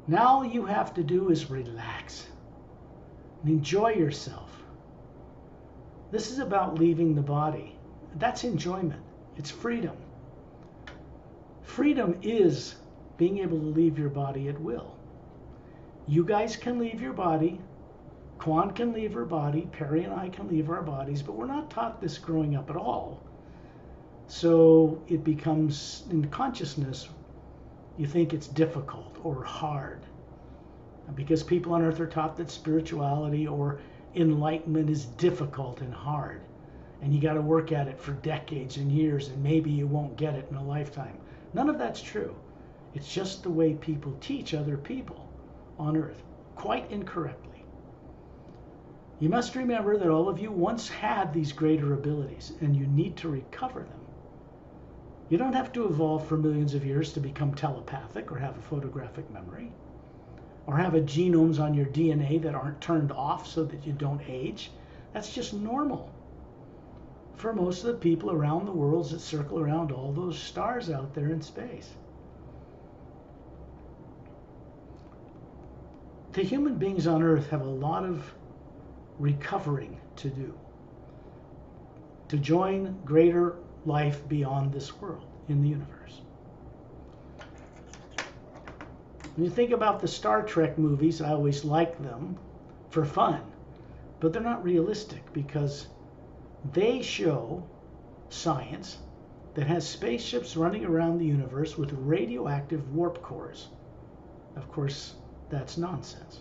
Now all you have to do is relax and enjoy yourself. This is about leaving the body. That's enjoyment. It's freedom. Freedom is being able to leave your body at will. You guys can leave your body. Kwan can leave her body. Pari and I can leave our bodies, but we're not taught this growing up at all. So it becomes, in consciousness, you think it's difficult or hard. Because people on earth are taught that spirituality or enlightenment is difficult and hard. And you got to work at it for decades and years, and maybe you won't get it in a lifetime. None of that's true. It's just the way people teach other people on earth, quite incorrectly. You must remember that all of you once had these greater abilities, and you need to recover them. You don't have to evolve for millions of years to become telepathic or have a photographic memory, or have a genomes on your DNA that aren't turned off so that you don't age. That's just normal for most of the people around the world that circle around all those stars out there in space. The human beings on Earth have a lot of recovering to do to join greater life beyond this world in the universe. When you think about the Star Trek movies, I always like them for fun, but they're not realistic because they show science that has spaceships running around the universe with radioactive warp cores. Of course, that's nonsense,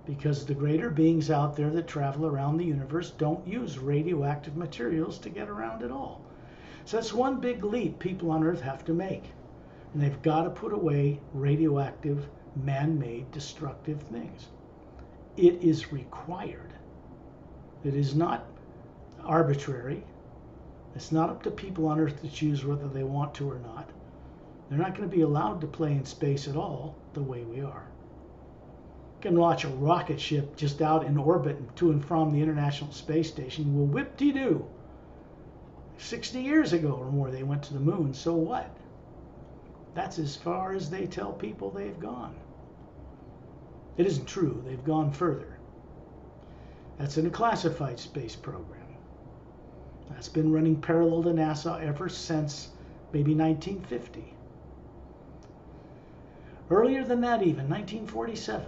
because the greater beings out there that travel around the universe don't use radioactive materials to get around at all. So that's one big leap people on Earth have to make. And they've got to put away radioactive, man-made, destructive things. It is required. It is not arbitrary. It's not up to people on Earth to choose whether they want to or not. They're not going to be allowed to play in space at all the way we are. You can watch a rocket ship just out in orbit to and from the International Space Station. Well, whip-de-doo. 60 years ago or more they went to the moon. So what? That's as far as they tell people they've gone. It isn't true. They've gone further. That's in a classified space program. That's been running parallel to NASA ever since maybe 1950. Earlier than that even, 1947.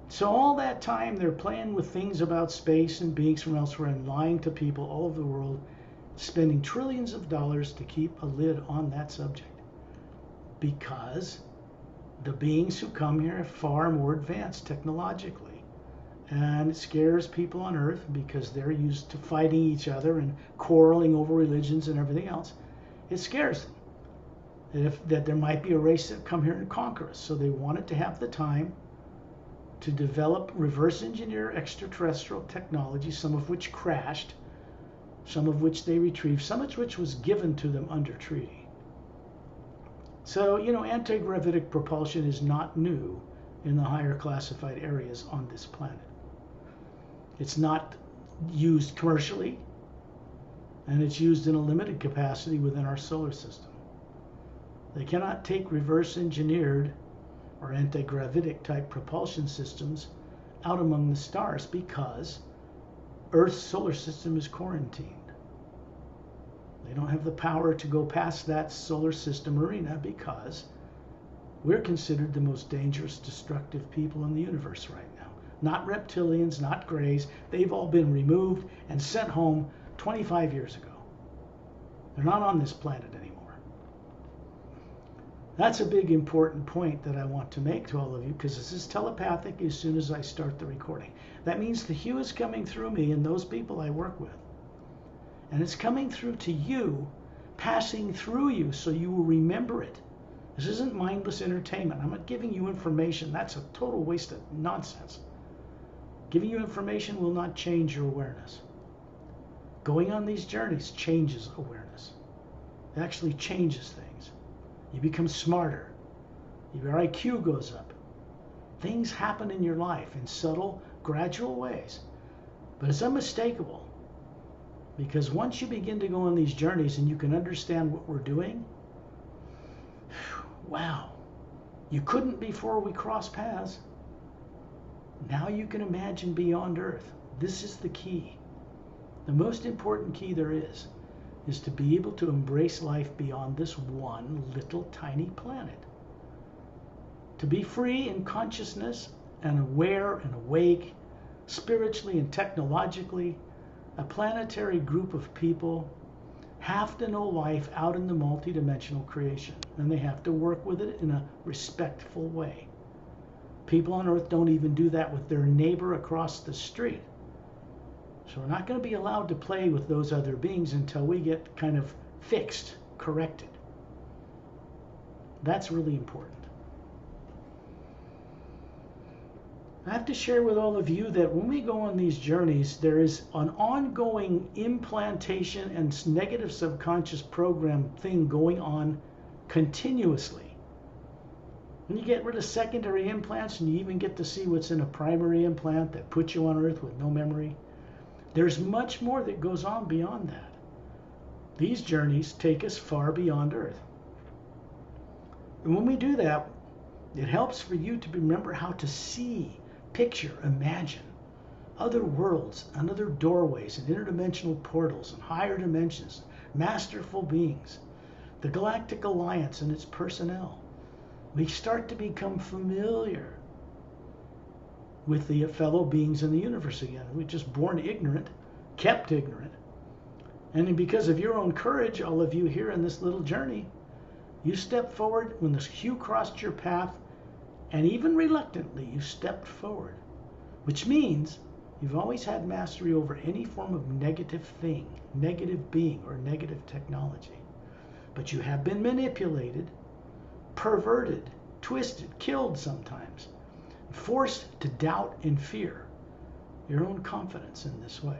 So all that time they're playing with things about space and beings from elsewhere and lying to people all over the world, spending trillions of dollars to keep a lid on that subject. Because the beings who come here are far more advanced technologically. And it scares people on Earth because they're used to fighting each other and quarreling over religions and everything else. It scares them that there might be a race that come here and conquer us. So they wanted to have the time to develop reverse engineer extraterrestrial technology, some of which crashed, some of which they retrieved, some of which was given to them under treaty. So, anti-gravitic propulsion is not new in the higher classified areas on this planet. It's not used commercially, and it's used in a limited capacity within our solar system. They cannot take reverse engineered or anti-gravitic type propulsion systems out among the stars because Earth's solar system is quarantined. They don't have the power to go past that solar system arena because we're considered the most dangerous, destructive people in the universe right now. Not reptilians, not greys. They've all been removed and sent home 25 years ago. They're not on this planet anymore. That's a big important point that I want to make to all of you because this is telepathic as soon as I start the recording. That means the hue is coming through me and those people I work with. And it's coming through to you, passing through you so you will remember it. This isn't mindless entertainment. I'm not giving you information. That's a total waste of nonsense. Giving you information will not change your awareness. Going on these journeys changes awareness. It actually changes things. You become smarter. Your IQ goes up. Things happen in your life in subtle, gradual ways. But it's unmistakable. Because once you begin to go on these journeys and you can understand what we're doing, wow, You couldn't before we crossed paths. Now you can imagine beyond Earth. This is the key. The most important key there is to be able to embrace life beyond this one little tiny planet. To be free in consciousness and aware and awake, spiritually and technologically, a planetary group of people have to know life out in the multidimensional creation, and they have to work with it in a respectful way. People on Earth don't even do that with their neighbor across the street. So we're not going to be allowed to play with those other beings until we get kind of fixed, corrected. That's really important. I have to share with all of you that when we go on these journeys, there is an ongoing implantation and negative subconscious program thing going on continuously. When you get rid of secondary implants and you even get to see what's in a primary implant that puts you on Earth with no memory, there's much more that goes on beyond that. These journeys take us far beyond Earth. And when we do that, it helps for you to remember how to see, picture, imagine other worlds and other doorways and interdimensional portals and higher dimensions, masterful beings, the Galactic Alliance and its personnel. We start to become familiar with the fellow beings in the universe again. We're just born ignorant, kept ignorant. And because of your own courage, all of you here in this little journey, you stepped forward when this hue crossed your path, and even reluctantly you stepped forward, which means you've always had mastery over any form of negative thing, negative being, or negative technology. But you have been manipulated, perverted, twisted, killed sometimes, forced to doubt and fear your own confidence in this way.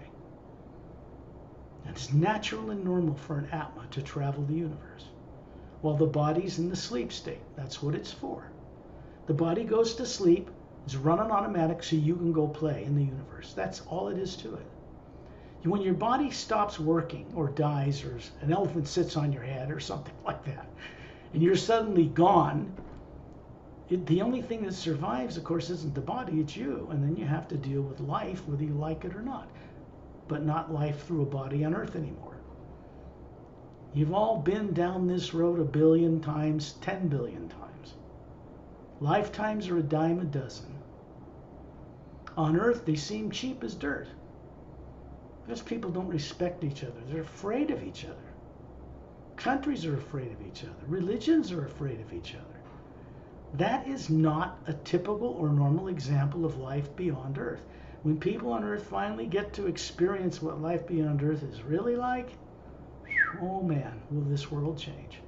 And it's natural and normal for an Atma to travel the universe. While the body's in the sleep state, that's what it's for. The body goes to sleep, it's run on automatic so you can go play in the universe. That's all it is to it. When your body stops working or dies or an elephant sits on your head or something like that, and you're suddenly gone, the only thing that survives, of course, isn't the body, it's you. And then you have to deal with life, whether you like it or not. But not life through a body on Earth anymore. You've all been down this road 1 billion times, 10 billion times. Lifetimes are a dime a dozen. On Earth, they seem cheap as dirt. Because people don't respect each other. They're afraid of each other. Countries are afraid of each other. Religions are afraid of each other. That is not a typical or normal example of life beyond Earth. When people on Earth finally get to experience what life beyond Earth is really like, oh man, will this world change.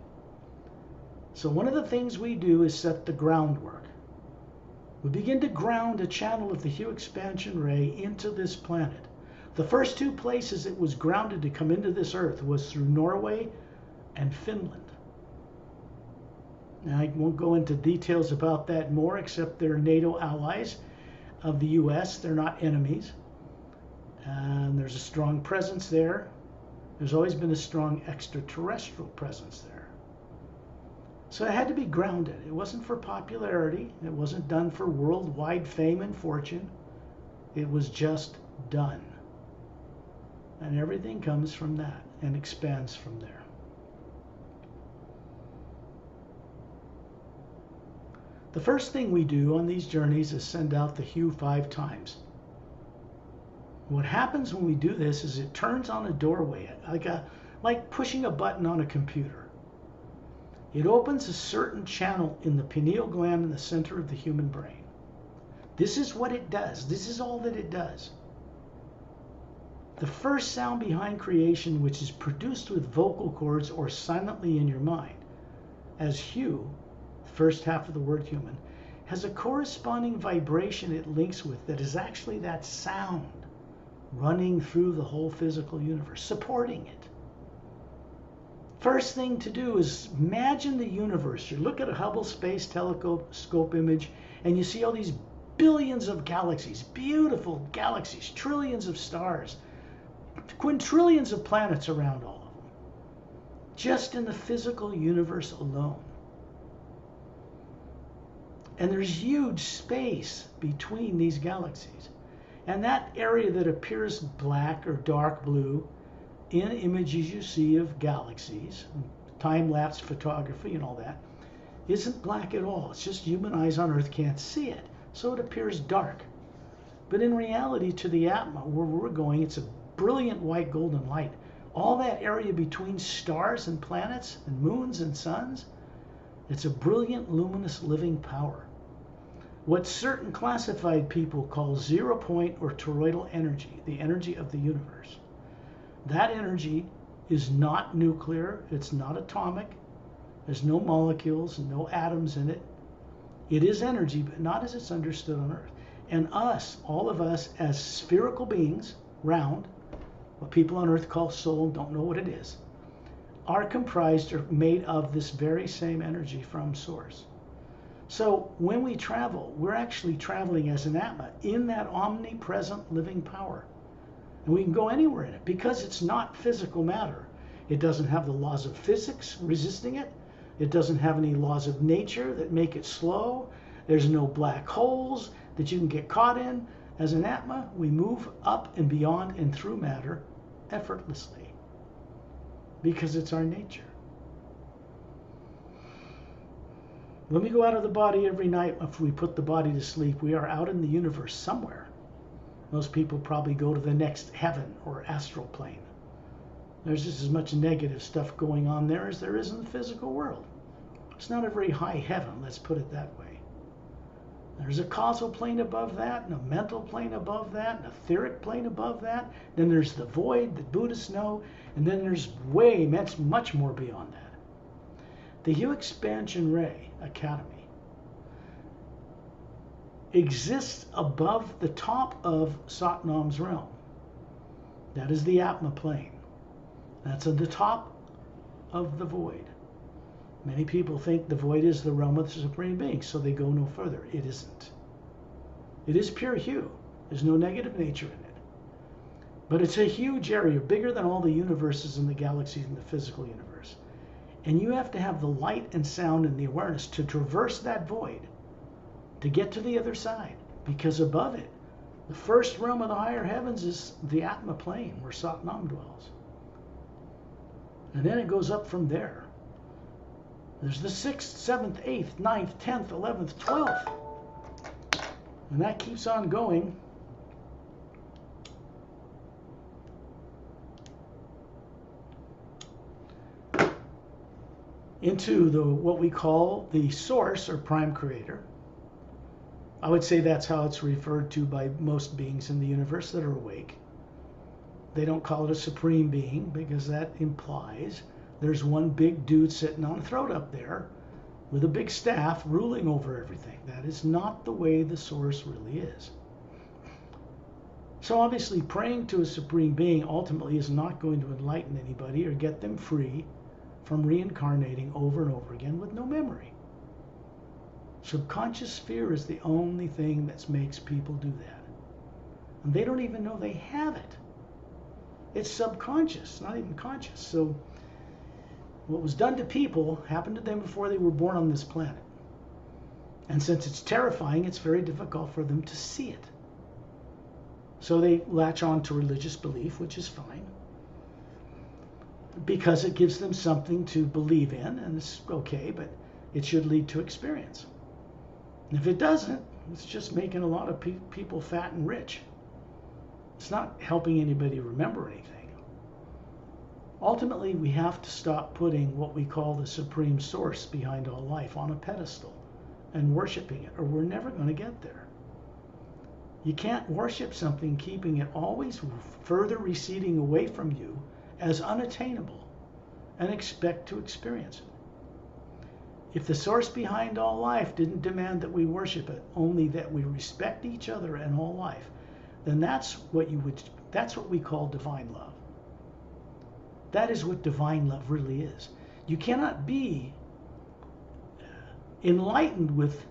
So one of the things we do is set the groundwork. We begin to ground a channel of the Hue expansion ray into this planet. The first 2 places it was grounded to come into this Earth was through Norway and Finland. Now, I won't go into details about that more, except they're NATO allies of the U.S. They're not enemies. And there's a strong presence there. There's always been a strong extraterrestrial presence there. So it had to be grounded. It wasn't for popularity. It wasn't done for worldwide fame and fortune. It was just done. And everything comes from that and expands from there. The first thing we do on these journeys is send out the Hue 5 times. What happens when we do this is it turns on a doorway, like pushing a button on a computer. It opens a certain channel in the pineal gland in the center of the human brain. This is what it does. This is all that it does. The first sound behind creation, which is produced with vocal cords or silently in your mind, as Hue, first half of the word human, has a corresponding vibration it links with that is actually that sound running through the whole physical universe, supporting it. First thing to do is imagine the universe. You look at a Hubble Space Telescope image and you see all these billions of galaxies, beautiful galaxies, trillions of stars, quintillions of planets around all of them, just in the physical universe alone. And there's huge space between these galaxies. And that area that appears black or dark blue in images you see of galaxies, time-lapse photography and all that, isn't black at all. It's just human eyes on Earth can't see it. So it appears dark. But in reality, to the Atma, where we're going, it's a brilliant white golden light. All that area between stars and planets and moons and suns, it's a brilliant, luminous, living power. What certain classified people call zero-point or toroidal energy, the energy of the universe. That energy is not nuclear, it's not atomic, there's no molecules, no atoms in it. It is energy, but not as it's understood on Earth. And us, all of us, as spherical beings, round, what people on Earth call soul, don't know what it is, are comprised or made of this very same energy from Source. So when we travel, we're actually traveling as an Atma in that omnipresent living power. And we can go anywhere in it because it's not physical matter. It doesn't have the laws of physics resisting it. It doesn't have any laws of nature that make it slow. There's no black holes that you can get caught in. As an Atma, we move up and beyond and through matter effortlessly because it's our nature. When we go out of the body every night, if we put the body to sleep, we are out in the universe somewhere. Most people probably go to the next heaven or astral plane. There's just as much negative stuff going on there as there is in the physical world. It's not a very high heaven, let's put it that way. There's a causal plane above that, and a mental plane above that, and an etheric plane above that. Then there's the void that Buddhists know, and then there's much more beyond that. The Hue Expansion Ray Academy exists above the top of Satnam's realm. That is the Atma plane. That's at the top of the void. Many people think the void is the realm of the Supreme Being, so they go no further. It isn't. It is pure hue. There's no negative nature in it. But it's a huge area, bigger than all the universes and the galaxies in the physical universe. And you have to have the light and sound and the awareness to traverse that void, to get to the other side. Because above it, the first realm of the higher heavens is the Atma plane, where Satnam dwells. And then it goes up from there. There's the 6th, 7th, 8th, 9th, 10th, 11th, 12th. And that keeps on going. Into what we call the source or prime creator. I would say that's how it's referred to by most beings in the universe that are awake. They don't call it a supreme being because that implies there's one big dude sitting on a throne up there with a big staff ruling over everything. That is not the way the source really is. So obviously praying to a supreme being ultimately is not going to enlighten anybody or get them free from reincarnating over and over again with no memory. Subconscious fear is the only thing that makes people do that. And they don't even know they have it. It's subconscious, not even conscious. So what was done to people happened to them before they were born on this planet. And since it's terrifying, it's very difficult for them to see it. So they latch on to religious belief, which is fine, because it gives them something to believe in, and it's okay, but it should lead to experience. And if it doesn't, it's just making a lot of people fat and rich. It's not helping anybody remember anything. Ultimately, we have to stop putting what we call the supreme source behind all life on a pedestal and worshiping it, or we're never going to get there. You can't worship something keeping it always further receding away from you as unattainable and expect to experience it. If the source behind all life didn't demand that we worship it, only that we respect each other and all life, then that's what we call divine love. That is what divine love really is. You cannot be enlightened with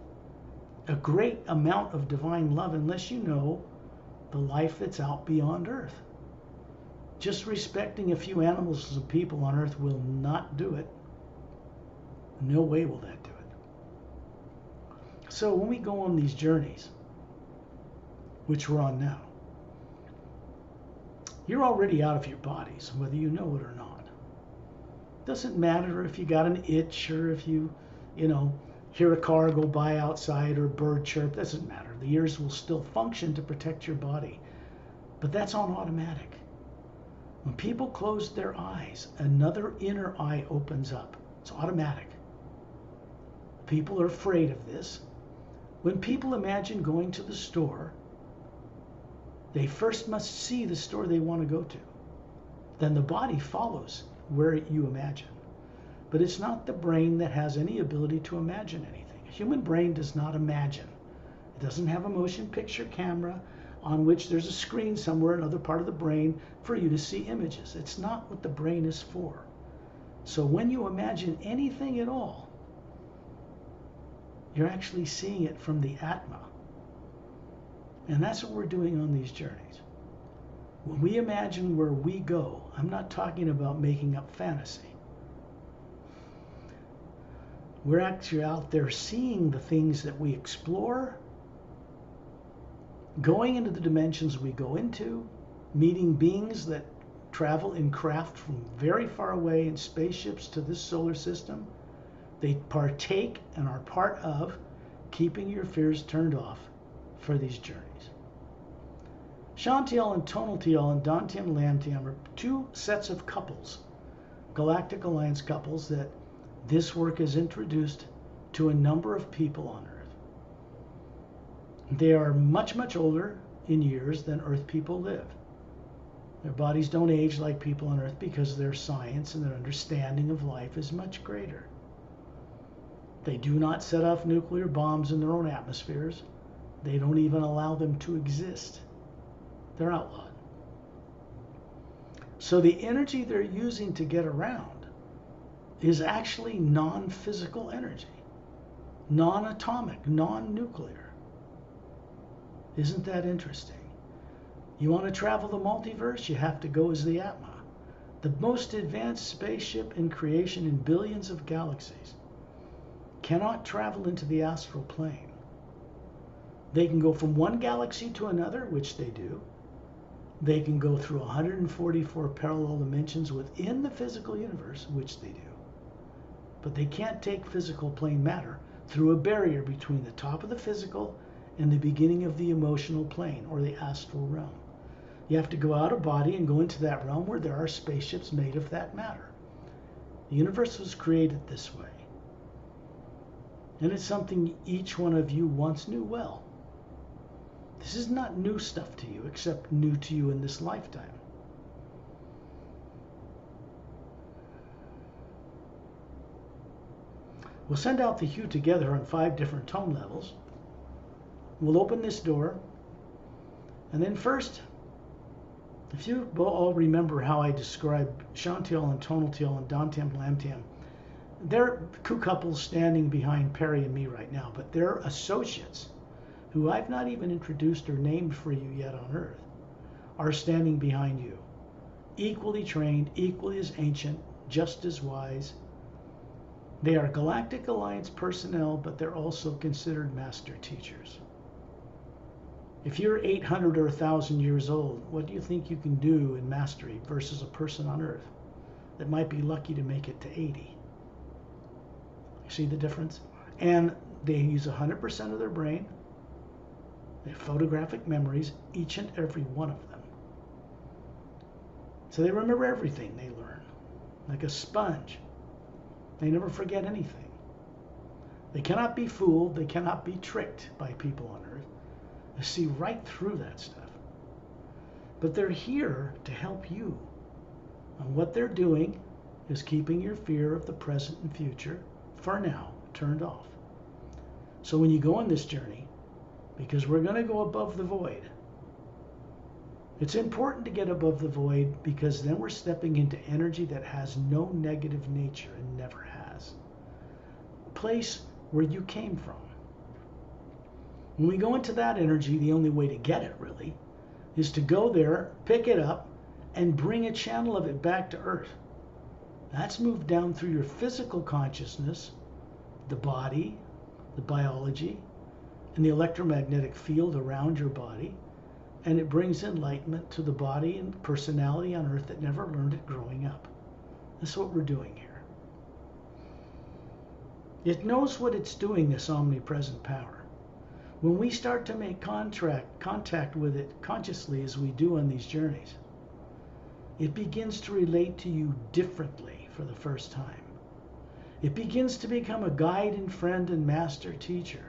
a great amount of divine love unless you know the life that's out beyond Earth. Just respecting a few animals and people on Earth will not do it. No way will that do it. So when we go on these journeys, which we're on now, you're already out of your bodies, whether you know it or not. Doesn't matter if you got an itch or if you hear a car go by outside or a bird chirp. Doesn't matter. The ears will still function to protect your body. But that's on automatic. When people close their eyes, another inner eye opens up. It's automatic. People are afraid of this. When people imagine going to the store, they first must see the store they want to go to. Then the body follows where you imagine. But it's not the brain that has any ability to imagine anything. A human brain does not imagine. It doesn't have a motion picture camera on which there's a screen somewhere, another part of the brain, for you to see images. It's not what the brain is for. So when you imagine anything at all, you're actually seeing it from the Atma. And that's what we're doing on these journeys. When we imagine where we go, I'm not talking about making up fantasy. We're actually out there seeing the things that we explore, going into the dimensions we go into, meeting beings that travel in craft from very far away in spaceships to this solar system. They partake and are part of keeping your fears turned off for these journeys. Shantiel and Tonaltiel and Dantium and Lamtium are two sets of couples, Galactic Alliance couples, that this work has introduced to a number of people on Earth. They are much, much older in years than Earth people live. Their bodies don't age like people on Earth because their science and their understanding of life is much greater. They do not set off nuclear bombs in their own atmospheres. They don't even allow them to exist. They're outlawed. So the energy they're using to get around is actually non-physical energy, non-atomic, non-nuclear. Isn't that interesting? You want to travel the multiverse, you have to go as the Atma, the most advanced spaceship in creation in billions of galaxies. Cannot travel into the astral plane. They can go from one galaxy to another, which they do. They can go through 144 parallel dimensions within the physical universe, which they do. But they can't take physical plane matter through a barrier between the top of the physical and the beginning of the emotional plane, or the astral realm. You have to go out of body and go into that realm where there are spaceships made of that matter. The universe was created this way. And it's something each one of you once knew well. This is not new stuff to you, except new to you in this lifetime. We'll send out the hue together on 5 different tone levels. We'll open this door. And then first, if you all remember how I described Shantiel and Tonaltiel and Dantium and Lamtium, they're two couples standing behind Pari and me right now, but they're associates who I've not even introduced or named for you yet on Earth, are standing behind you. Equally trained, equally as ancient, just as wise. They are Galactic Alliance personnel, but they're also considered master teachers. If you're 800 or 1,000 years old, what do you think you can do in mastery versus a person on Earth that might be lucky to make it to 80? See the difference? And they use 100% of their brain. They have photographic memories, each and every one of them. So they remember everything they learn, like a sponge. They never forget anything. They cannot be fooled. They cannot be tricked by people on Earth. They see right through that stuff. But they're here to help you. And what they're doing is keeping your fear of the present and future, for now, turned off. So when you go on this journey, because we're going to go above the void, it's important to get above the void, because then we're stepping into energy that has no negative nature and never has. A place where you came from. When we go into that energy, the only way to get it really is to go there, pick it up, and bring a channel of it back to Earth. That's moved down through your physical consciousness, the body, the biology, in the electromagnetic field around your body, and it brings enlightenment to the body and personality on earth that never learned it growing up. That's what we're doing here. It knows what it's doing, this omnipresent power. When we start to make contact with it consciously, as we do on these journeys, it begins to relate to you differently for the first time. It begins to become a guide and friend and master teacher,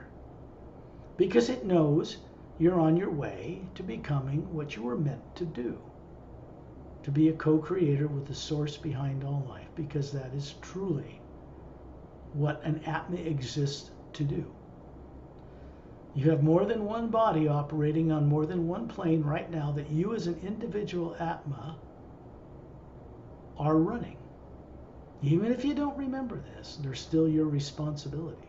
because it knows you're on your way to becoming what you were meant to do, to be a co-creator with the source behind all life, because that is truly what an Atma exists to do. You have more than one body operating on more than one plane right now that you as an individual Atma are running. Even if you don't remember this, they're still your responsibility.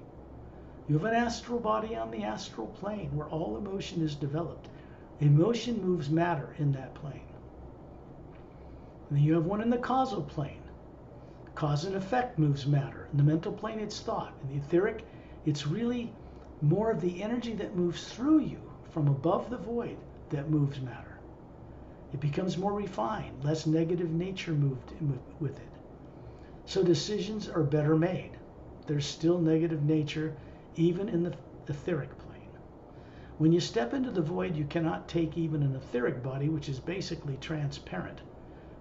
You have an astral body on the astral plane where all emotion is developed. Emotion moves matter in that plane. And then you have one in the causal plane. Cause and effect moves matter. In the mental plane, it's thought. In the etheric, it's really more of the energy that moves through you from above the void that moves matter. It becomes more refined, less negative nature moved with it. So decisions are better made. There's still negative nature even in the etheric plane. When you step into the void, you cannot take even an etheric body, which is basically transparent,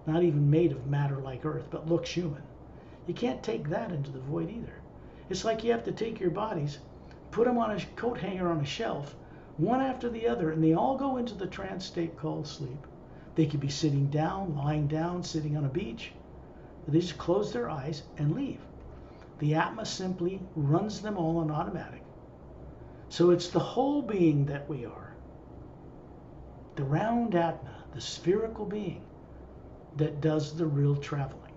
not even made of matter like Earth, but looks human. You can't take that into the void either. It's like you have to take your bodies, put them on a coat hanger on a shelf, one after the other, and they all go into the trance state called sleep. They could be sitting down, lying down, sitting on a beach. They just close their eyes and leave. The Atma simply runs them all on automatic. So it's the whole being that we are. The round Atma, the spherical being, that does the real traveling.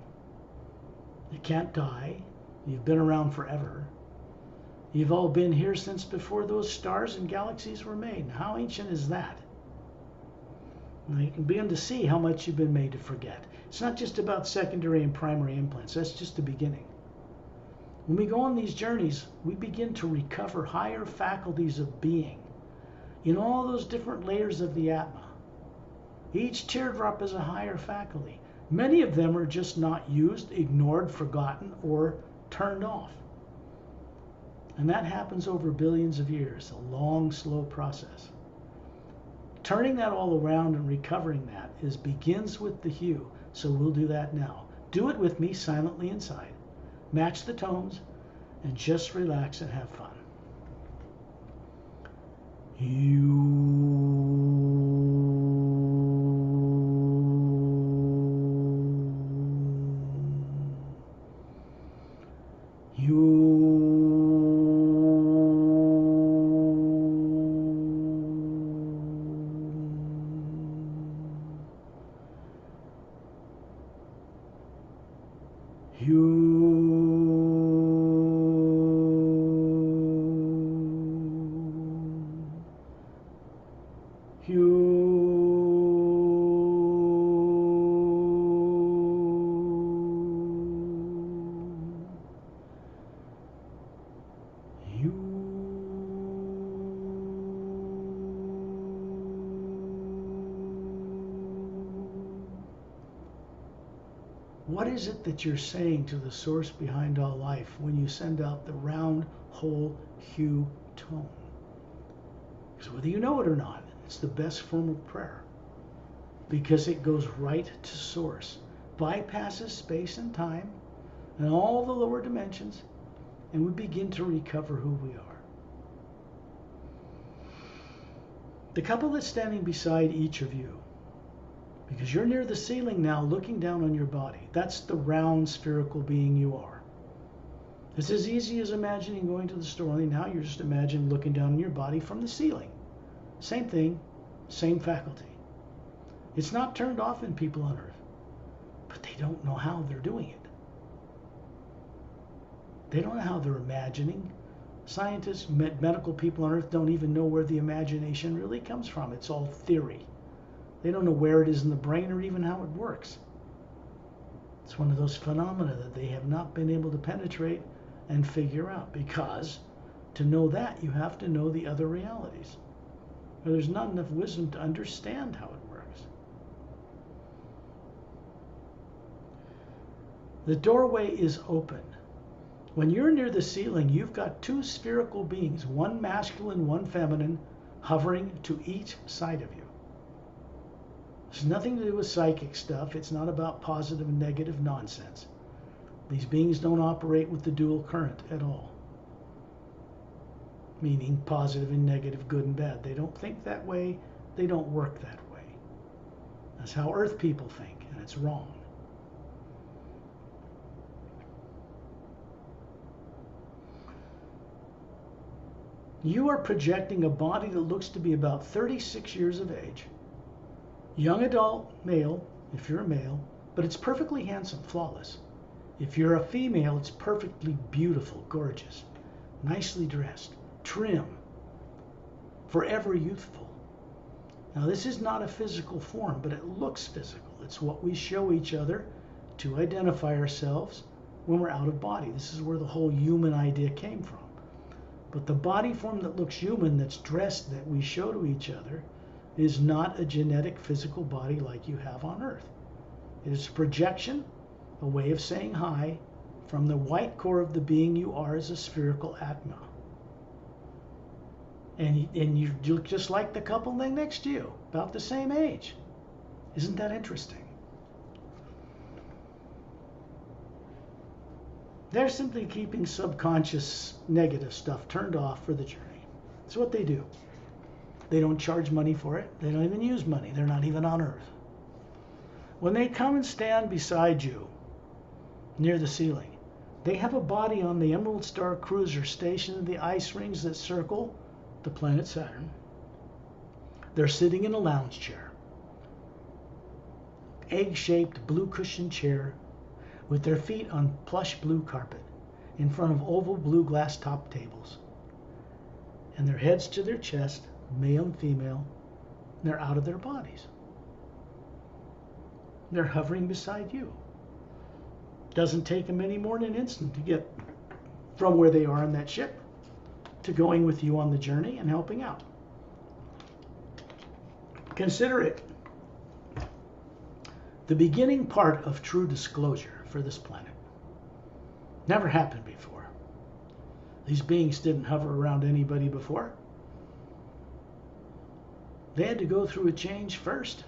You can't die. You've been around forever. You've all been here since before those stars and galaxies were made. How ancient is that? Now you can begin to see how much you've been made to forget. It's not just about secondary and primary implants. That's just the beginning. When we go on these journeys, we begin to recover higher faculties of being in all those different layers of the Atma. Each teardrop is a higher faculty. Many of them are just not used, ignored, forgotten, or turned off. And that happens over billions of years, a long, slow process. Turning that all around and recovering that begins with the hue. So we'll do that now. Do it with me silently inside. Match the tones and just relax and have fun. What is it that you're saying to the source behind all life when you send out the round, whole hue tone? Because whether you know it or not, it's the best form of prayer, because it goes right to source, bypasses space and time and all the lower dimensions, and we begin to recover who we are. The couple that's standing beside each of you, because you're near the ceiling now looking down on your body. That's the round spherical being you are. It's as easy as imagining going to the store, only now you're just imagining looking down on your body from the ceiling. Same thing, same faculty. It's not turned off in people on Earth, but they don't know how they're doing it. They don't know how they're imagining. Scientists, medical people on Earth don't even know where the imagination really comes from. It's all theory. They don't know where it is in the brain or even how it works. It's one of those phenomena that they have not been able to penetrate and figure out, because To know that, you have to know the other realities. Or there's not enough wisdom to understand how it works. The doorway is open. When you're near the ceiling, you've got two spherical beings, one masculine, one feminine, hovering to each side of you. It's nothing to do with psychic stuff. It's not about positive and negative nonsense. These beings don't operate with the dual current at all. Meaning positive and negative, good and bad. They don't think that way. They don't work that way. That's how Earth people think, and it's wrong. You are projecting a body that looks to be about 36 years of age, young adult male, if you're a male, but it's perfectly handsome, flawless. If you're a female, it's perfectly beautiful, gorgeous, nicely dressed, trim, forever youthful. Now, this is not a physical form, but it looks physical. It's what we show each other to identify ourselves when we're out of body. This is where the whole human idea came from. But the body form that looks human, that's dressed, that we show to each other, is not a genetic physical body like you have on Earth. It is a projection, a way of saying hi, from the white core of the being you are as a spherical Atma. And you look just like the couple next to you, about the same age. Isn't that interesting? They're simply keeping subconscious negative stuff turned off for the journey. It's what they do. They don't charge money for it. They don't even use money. They're not even on Earth. When they come and stand beside you near the ceiling, they have a body on the Emerald Star Cruiser stationed in the ice rings that circle the planet Saturn. They're sitting in a lounge chair, egg-shaped blue cushion chair, with their feet on plush blue carpet in front of oval blue glass top tables, and their heads to their chest, male and female, and they're out of their bodies. They're hovering beside you. Doesn't take them any more than an instant to get from where they are on that ship to going with you on the journey and helping out. Consider it the beginning part of true disclosure for this planet. Never happened before. These beings didn't hover around anybody before. They had to go through a change first,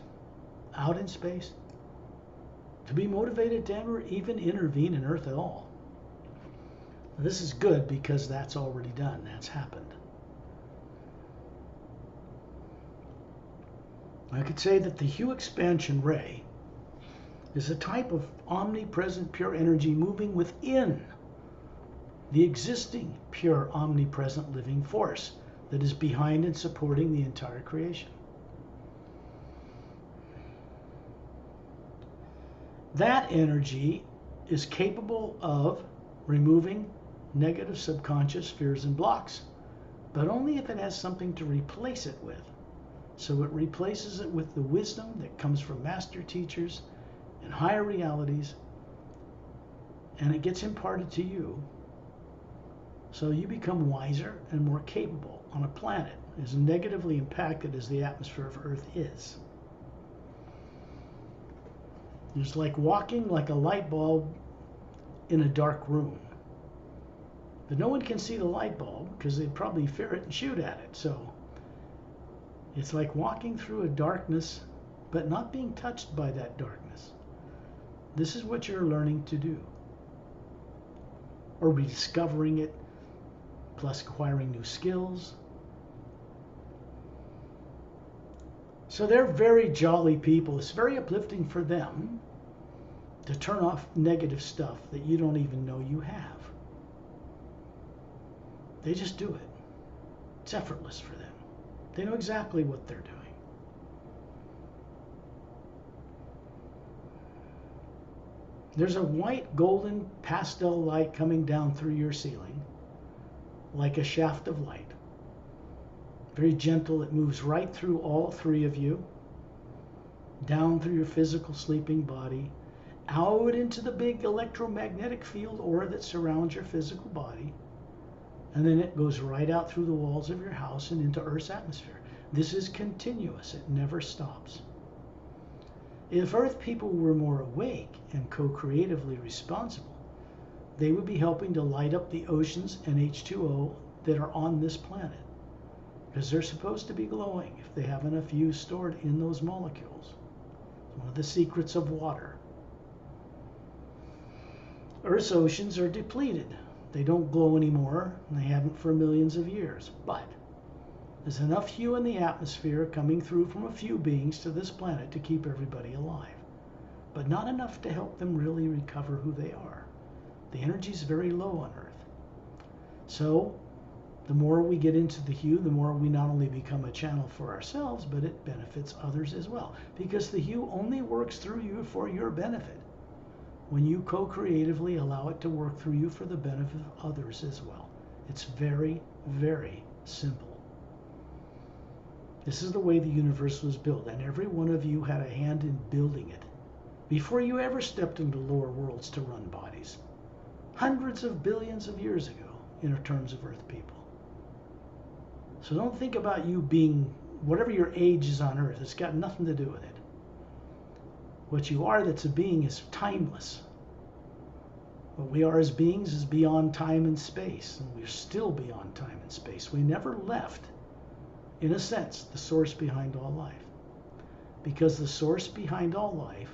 out in space, to be motivated to ever even intervene in Earth at all. This is good because that's already done. That's happened. I could say that the Hue expansion ray is a type of omnipresent pure energy moving within the existing pure omnipresent living force that is behind and supporting the entire creation. That energy is capable of removing negative subconscious fears and blocks, but only if it has something to replace it with. So it replaces it with the wisdom that comes from master teachers and higher realities, and it gets imparted to you, so you become wiser and more capable on a planet as negatively impacted as the atmosphere of Earth is. It's like walking like a light bulb in a dark room. But no one can see the light bulb because they'd probably fear it and shoot at it. So it's like walking through a darkness but not being touched by that darkness. This is what you're learning to do. Or rediscovering it, plus acquiring new skills. So they're very jolly people. It's very uplifting for them to turn off negative stuff that you don't even know you have. They just do it. It's effortless for them. They know exactly what they're doing. There's a white, golden, pastel light coming down through your ceiling, like a shaft of light. Very gentle, it moves right through all three of you, down through your physical sleeping body, out into the big electromagnetic field aura that surrounds your physical body, and then it goes right out through the walls of your house and into Earth's atmosphere. This is continuous. It never stops. If Earth people were more awake and co-creatively responsible, they would be helping to light up the oceans and H2O that are on this planet, because they're supposed to be glowing if they have enough U stored in those molecules. It's one of the secrets of water. Earth's oceans are depleted. They don't glow anymore, and they haven't for millions of years. But there's enough hue in the atmosphere coming through from a few beings to this planet to keep everybody alive, but not enough to help them really recover who they are. The energy is very low on Earth. So the more we get into the hue, the more we not only become a channel for ourselves, but it benefits others as well, because the hue only works through you for your benefit when you co-creatively allow it to work through you for the benefit of others as well. It's very, very simple. This is the way the universe was built, and every one of you had a hand in building it before you ever stepped into lower worlds to run bodies, hundreds of billions of years ago in terms of Earth people. So don't think about you being whatever your age is on Earth. It's got nothing to do with it. What you are that's a being is timeless. What we are as beings is beyond time and space, and we're still beyond time and space. We never left, in a sense, the source behind all life, because the source behind all life,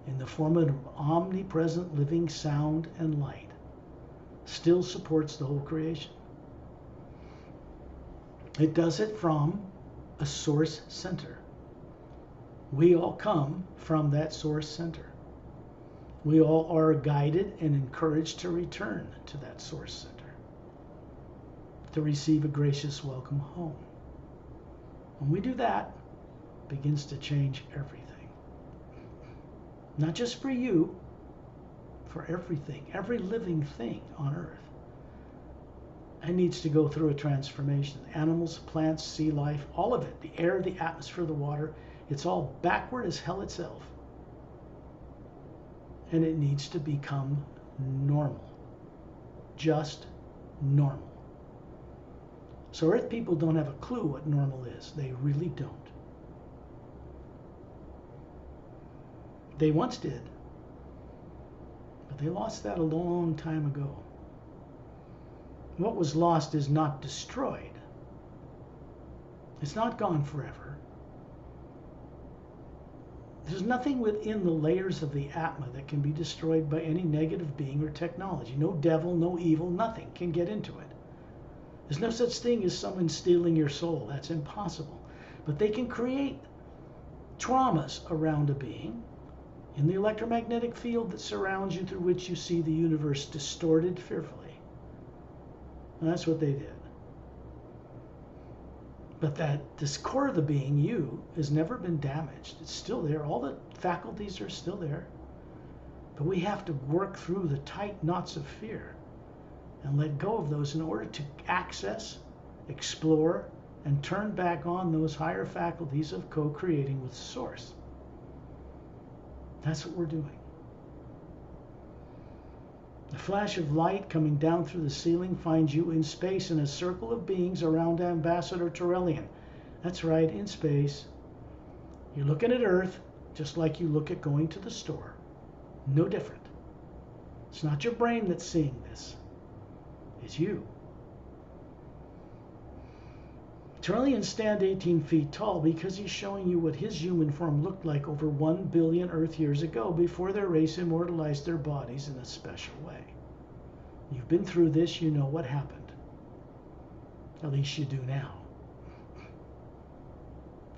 in the form of omnipresent living sound and light, still supports the whole creation. It does it from a source center. We all come from that source center. We all are guided and encouraged to return to that source center, to receive a gracious welcome home. When we do that, it begins to change everything. Not just for you, for everything, every living thing on Earth. It needs to go through a transformation. Animals, plants, sea life, all of it, the air, the atmosphere, the water, it's all backward as hell itself. And it needs to become normal. Just normal. So Earth people don't have a clue what normal is. They really don't. They once did, but they lost that a long time ago. What was lost is not destroyed. It's not gone forever. There's nothing within the layers of the Atma that can be destroyed by any negative being or technology. No devil, no evil, nothing can get into it. There's no such thing as someone stealing your soul. That's impossible. But they can create traumas around a being in the electromagnetic field that surrounds you, through which you see the universe distorted fearfully. And that's what they did. But this core of the being, you, has never been damaged. It's still there. All the faculties are still there. But we have to work through the tight knots of fear and let go of those in order to access, explore, and turn back on those higher faculties of co-creating with Source. That's what we're doing. The flash of light coming down through the ceiling finds you in space in a circle of beings around Ambassador Turelian. That's right, in space. You're looking at Earth just like you look at going to the store. No different. It's not your brain that's seeing this. It's you. Turelians stand 18 feet tall because he's showing you what his human form looked like over 1 billion Earth years ago, before their race immortalized their bodies in a special way. You've been through this, you know what happened. At least you do now.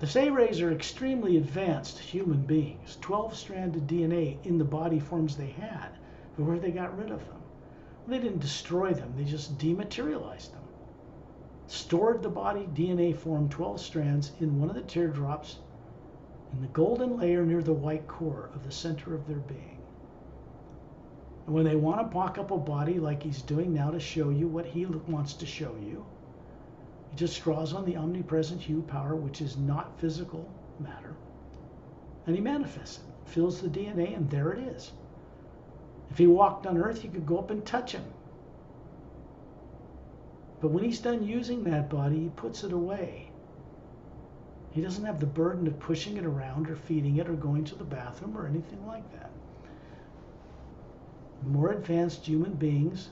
The Sayrays are extremely advanced human beings. 12-stranded DNA in the body forms they had before they got rid of them. They didn't destroy them, they just dematerialized them. Stored the body DNA form 12 strands in one of the teardrops in the golden layer near the white core of the center of their being. And when they want to mock up a body like he's doing now to show you what he wants to show you, he just draws on the omnipresent hue power, which is not physical matter, and he manifests it, fills the DNA, and there it is. If he walked on Earth, you could go up and touch him. But when he's done using that body, he puts it away. He doesn't have the burden of pushing it around or feeding it or going to the bathroom or anything like that. More advanced human beings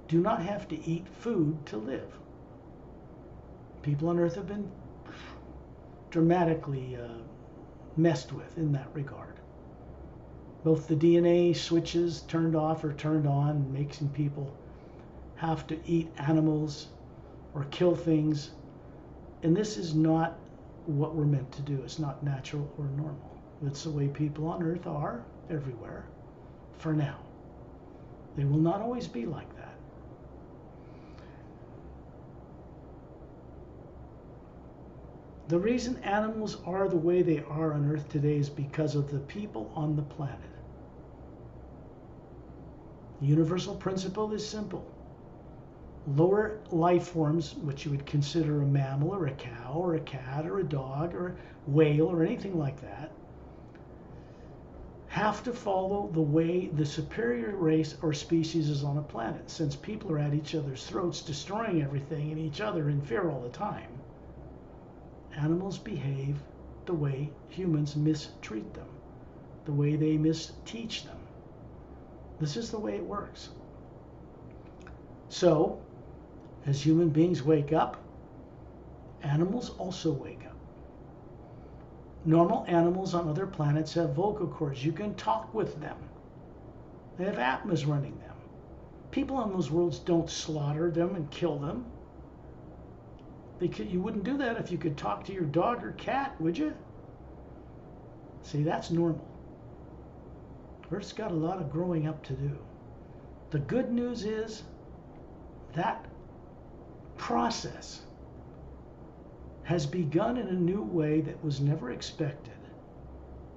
do not have to eat food to live. People on Earth have been dramatically messed with in that regard. Both the DNA switches turned off or turned on, making people have to eat animals or kill things. And this is not what we're meant to do. It's not natural or normal. It's the way people on Earth are everywhere for now. They will not always be like that. The reason animals are the way they are on Earth today is because of the people on the planet. The universal principle is simple. Lower life forms, which you would consider a mammal or a cow or a cat or a dog or a whale or anything like that, have to follow the way the superior race or species is on a planet. Since people are at each other's throats, destroying everything and each other in fear all the time, animals behave the way humans mistreat them, the way they misteach them. This is the way it works. So, as human beings wake up, animals also wake up. Normal animals on other planets have vocal cords. You can talk with them. They have atmas running them. People on those worlds don't slaughter them and kill them. You wouldn't do that if you could talk to your dog or cat, would you? See, that's normal. Earth's got a lot of growing up to do. The good news is that process has begun in a new way that was never expected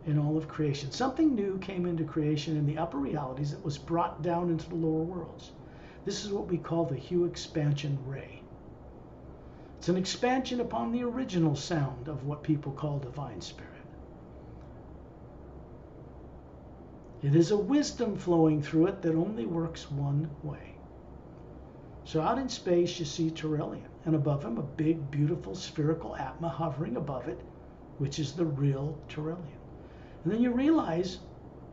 in all of creation. Something new came into creation in the upper realities that was brought down into the lower worlds. This is what we call the Hue expansion ray. It's an expansion upon the original sound of what people call divine spirit. It is a wisdom flowing through it that only works one way. So out in space you see Turelian, and above him a big, beautiful, spherical Atma hovering above it, which is the real Turelian. And then you realize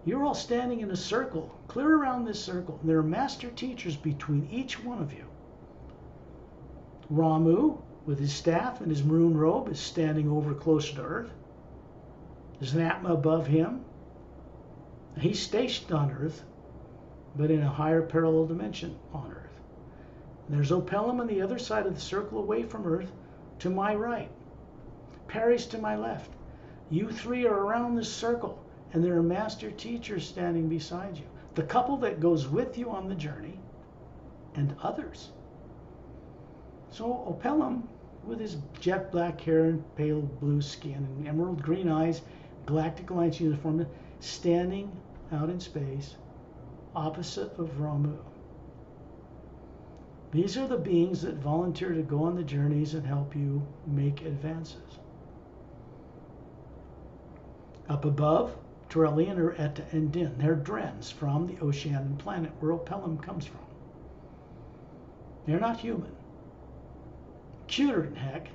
you're all standing in a circle, clear around this circle, and there are master teachers between each one of you. Ramu, with his staff and his maroon robe, is standing over closer to Earth. There's an Atma above him. He's stationed on Earth, but in a higher parallel dimension on Earth. There's Opelum on the other side of the circle away from Earth to my right. Pari's to my left. You three are around this circle, and there are master teachers standing beside you. The couple that goes with you on the journey, and others. So Opelum, with his jet black hair and pale blue skin and emerald green eyes, Galactic Alliance uniform, standing out in space opposite of Ramu. These are the beings that volunteer to go on the journeys and help you make advances. Up above, Turelian are Etta and Din. They're Drens from the Oceanian planet where Opelum comes from. They're not human. Cuter than heck,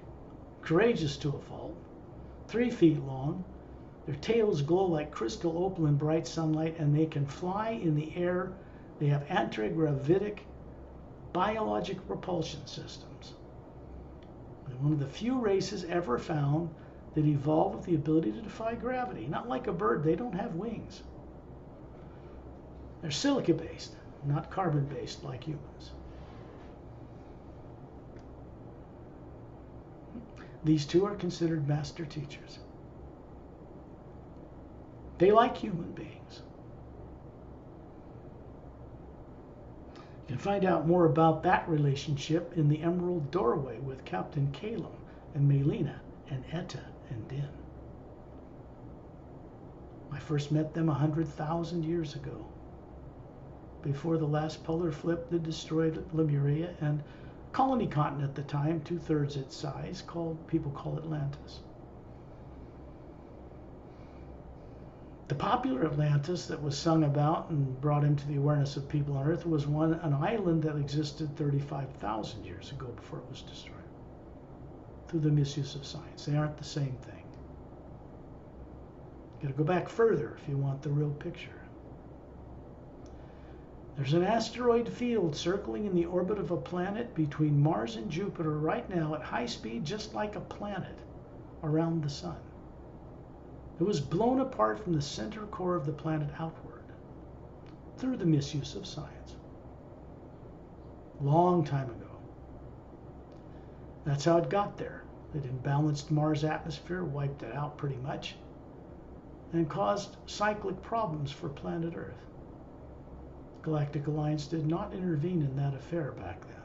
courageous to a fault, 3 feet long. Their tails glow like crystal opal in bright sunlight, and they can fly in the air. They have antigravitic biologic propulsion systems. They're one of the few races ever found that evolved with the ability to defy gravity. Not like a bird, they don't have wings. They're silica-based, not carbon-based like humans. These two are considered master teachers. They like human beings. You can find out more about that relationship in the Emerald Doorway with Captain Calum and Melina and Etta and Din. I first met them 100,000 years ago, before the last polar flip that destroyed Lemuria and colony continent at the time, 2/3 its size, people call Atlantis. The popular Atlantis that was sung about and brought into the awareness of people on Earth was an island that existed 35,000 years ago before it was destroyed through the misuse of science. They aren't the same thing. You've got to go back further if you want the real picture. There's an asteroid field circling in the orbit of a planet between Mars and Jupiter right now at high speed, just like a planet around the sun. It was blown apart from the center core of the planet outward through the misuse of science. Long time ago. That's how it got there. It imbalanced Mars' atmosphere, wiped it out pretty much, and caused cyclic problems for planet Earth. Galactic Alliance did not intervene in that affair back then.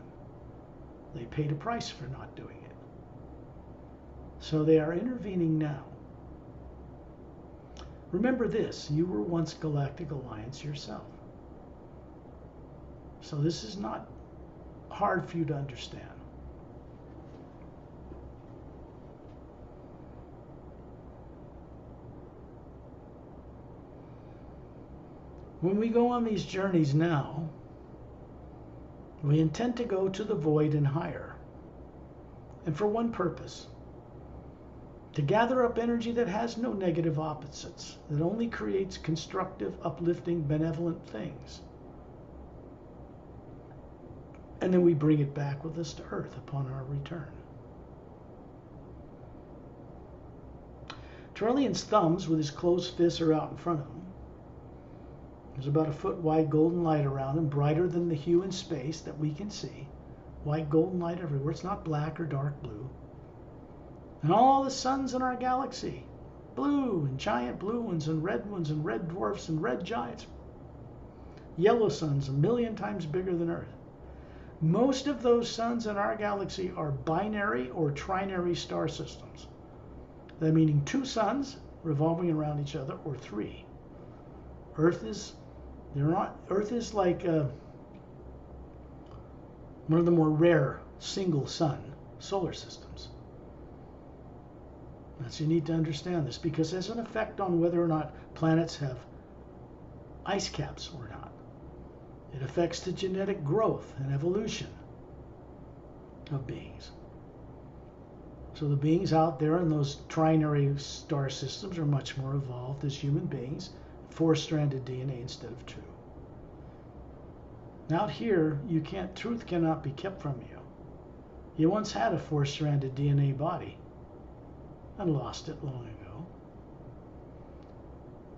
They paid a price for not doing it. So they are intervening now. Remember this, you were once Galactic Alliance yourself. So this is not hard for you to understand. When we go on these journeys now, we intend to go to the void and higher. And for one purpose, to gather up energy that has no negative opposites, that only creates constructive, uplifting, benevolent things. And then we bring it back with us to Earth upon our return. Trellian's thumbs with his closed fists are out in front of him. There's about a foot wide golden light around him, brighter than the hue in space that we can see. White golden light everywhere. It's not black or dark blue. And all the suns in our galaxy, blue and giant blue ones and red dwarfs and red giants. Yellow suns 1,000,000 times bigger than Earth. Most of those suns in our galaxy are binary or trinary star systems. That meaning 2 suns revolving around each other, or 3. Earth is like one of the more rare single sun solar systems. So you need to understand this, because there's an effect on whether or not planets have ice caps or not. It affects the genetic growth and evolution of beings. So the beings out there in those trinary star systems are much more evolved as human beings, 4-stranded DNA instead of 2. Out here, truth cannot be kept from you. You once had a 4-stranded DNA body and lost it long ago.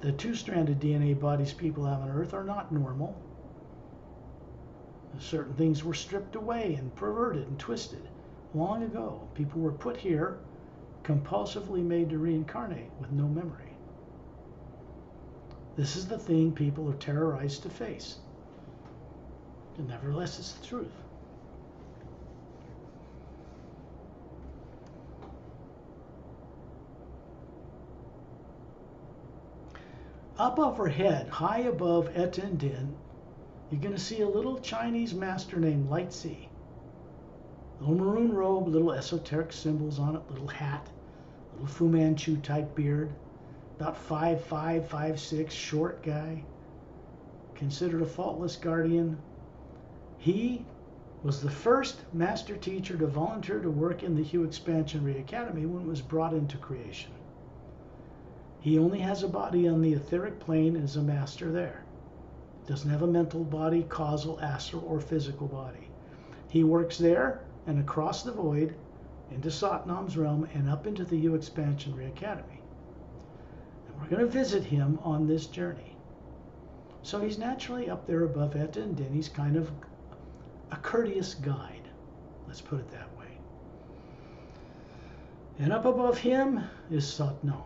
The 2-stranded DNA bodies people have on Earth are not normal. Certain things were stripped away and perverted and twisted long ago. People were put here, compulsively made to reincarnate with no memory. This is the thing people are terrorized to face. And nevertheless, it's the truth. Up overhead, high above Etendin, you're going to see a little Chinese master named Light Sea. Little maroon robe, little esoteric symbols on it, little hat, little Fu Manchu type beard. About 5'5", 5'6", short guy, considered a faultless guardian. He was the first master teacher to volunteer to work in the Hue Expansion Academy when it was brought into creation. He only has a body on the etheric plane and is a master there. Doesn't have a mental body, causal, astral, or physical body. He works there and across the void into Satnam's realm and up into the Hue Expansion Academy. We're going to visit him on this journey. So he's naturally up there above Eta, and then he's kind of a courteous guide. Let's put it that way. And up above him is Satnam.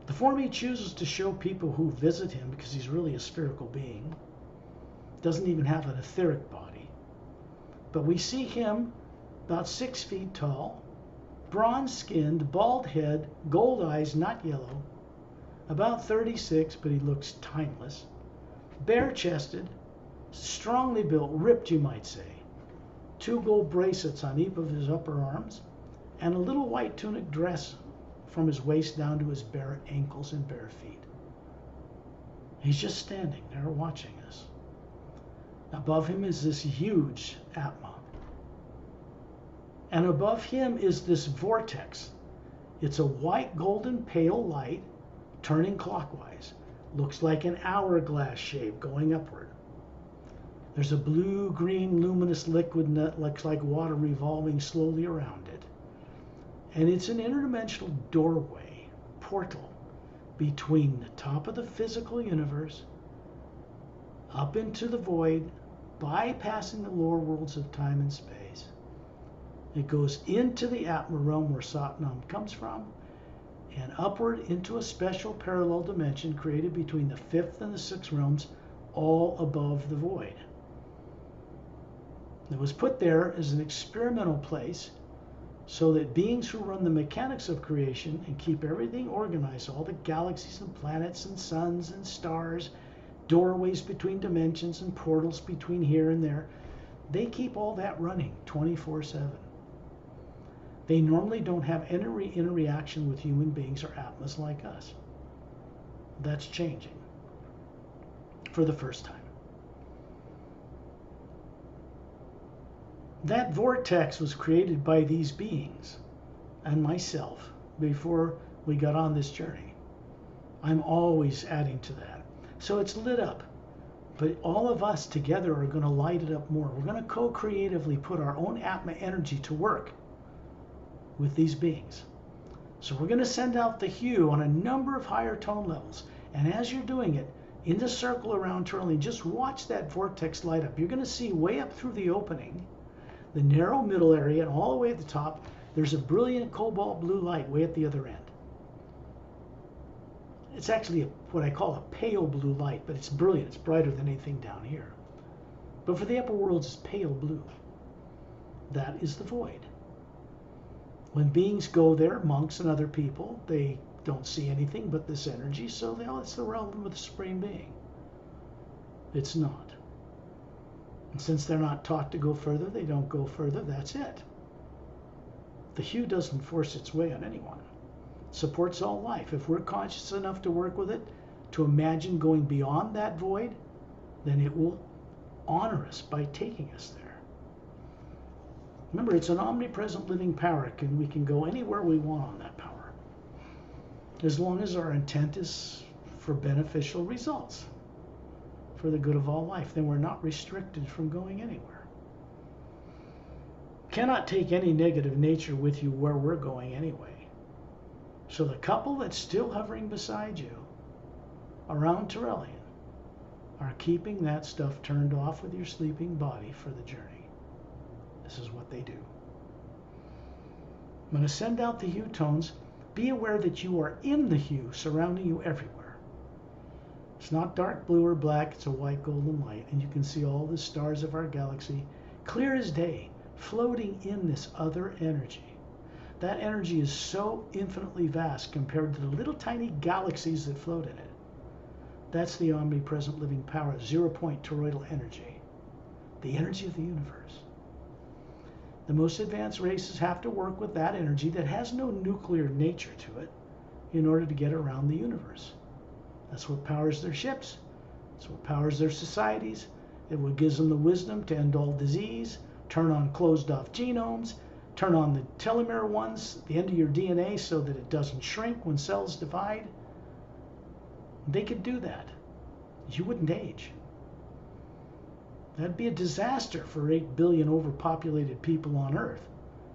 The form he chooses to show people who visit him, because he's really a spherical being, doesn't even have an etheric body. But we see him about 6 feet tall, bronze-skinned, bald head, gold eyes, not yellow, about 36, but he looks timeless, bare-chested, strongly built, ripped you might say, 2 gold bracelets on each of his upper arms, and a little white tunic dress from his waist down to his bare ankles and bare feet. He's just standing there watching us. Above him is this huge Atma. And above him is this vortex. It's a white, golden, pale light turning clockwise. Looks like an hourglass shape going upward. There's a blue-green luminous liquid that looks like water revolving slowly around it. And it's an interdimensional doorway, portal, between the top of the physical universe, up into the void, bypassing the lower worlds of time and space. It goes into the Atma realm where Satnam comes from, and upward into a special parallel dimension created between the fifth and the sixth realms, all above the void. It was put there as an experimental place so that beings who run the mechanics of creation and keep everything organized, all the galaxies and planets and suns and stars, doorways between dimensions and portals between here and there, they keep all that running 24/7. They normally don't have any interaction with human beings or Atmas like us. That's changing for the first time. That vortex was created by these beings and myself before we got on this journey. I'm always adding to that. So it's lit up, but all of us together are going to light it up more. We're going to co-creatively put our own Atma energy to work with these beings. So we're going to send out the hue on a number of higher tone levels. And as you're doing it, in the circle around Turley, just watch that vortex light up. You're going to see way up through the opening, the narrow middle area, and all the way at the top, there's a brilliant cobalt blue light way at the other end. It's actually what I call a pale blue light, but it's brilliant. It's brighter than anything down here. But for the upper worlds, it's pale blue. That is the void. When beings go there, monks and other people, they don't see anything but this energy, so it's the realm of the Supreme Being. It's not. And since they're not taught to go further, they don't go further. That's it. The hue doesn't force its way on anyone. It supports all life. If we're conscious enough to work with it, to imagine going beyond that void, then it will honor us by taking us there. Remember, it's an omnipresent living power, and we can go anywhere we want on that power, as long as our intent is for beneficial results, for the good of all life. Then we're not restricted from going anywhere. Cannot take any negative nature with you where we're going anyway. So the couple that's still hovering beside you around Turelian are keeping that stuff turned off with your sleeping body for the journey. This is what they do. I'm going to send out the hue tones. Be aware that you are in the hue surrounding you everywhere. It's not dark blue or black, it's a white golden light, and you can see all the stars of our galaxy clear as day, floating in this other energy. That energy is so infinitely vast compared to the little tiny galaxies that float in it. That's the omnipresent living power, zero-point toroidal energy, the energy of the universe. The most advanced races have to work with that energy that has no nuclear nature to it in order to get around the universe. That's what powers their ships. That's what powers their societies. It what gives them the wisdom to end all disease, turn on closed-off genomes, turn on the telomere ones, the end of your DNA so that it doesn't shrink when cells divide. They could do that. You wouldn't age. That'd be a disaster for 8 billion overpopulated people on Earth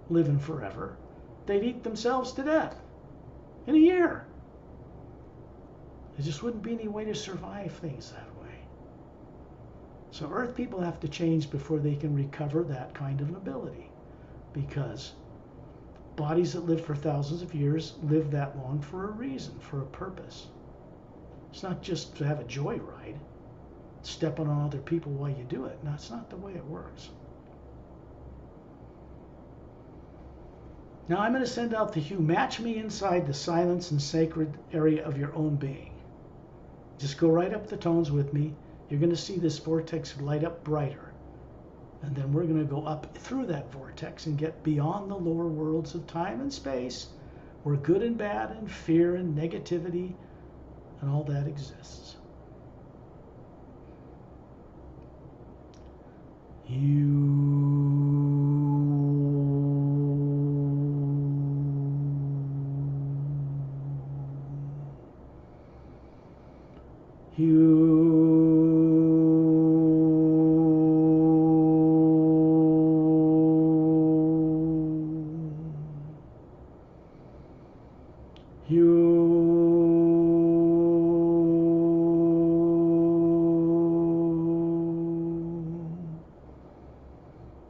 living forever. They'd eat themselves to death in a year. There just wouldn't be any way to survive things that way. So Earth people have to change before they can recover that kind of an ability, because bodies that live for thousands of years live that long for a reason, for a purpose. It's not just to have a joyride, stepping on other people while you do it. No, that's not the way it works. Now I'm going to send out the hue. Match me inside the silence and sacred area of your own being. Just go right up the tones with me. You're going to see this vortex light up brighter. And then we're going to go up through that vortex and get beyond the lower worlds of time and space, where good and bad and fear and negativity and all that exists.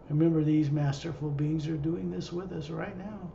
Remember, these masterful beings are doing this with us right now.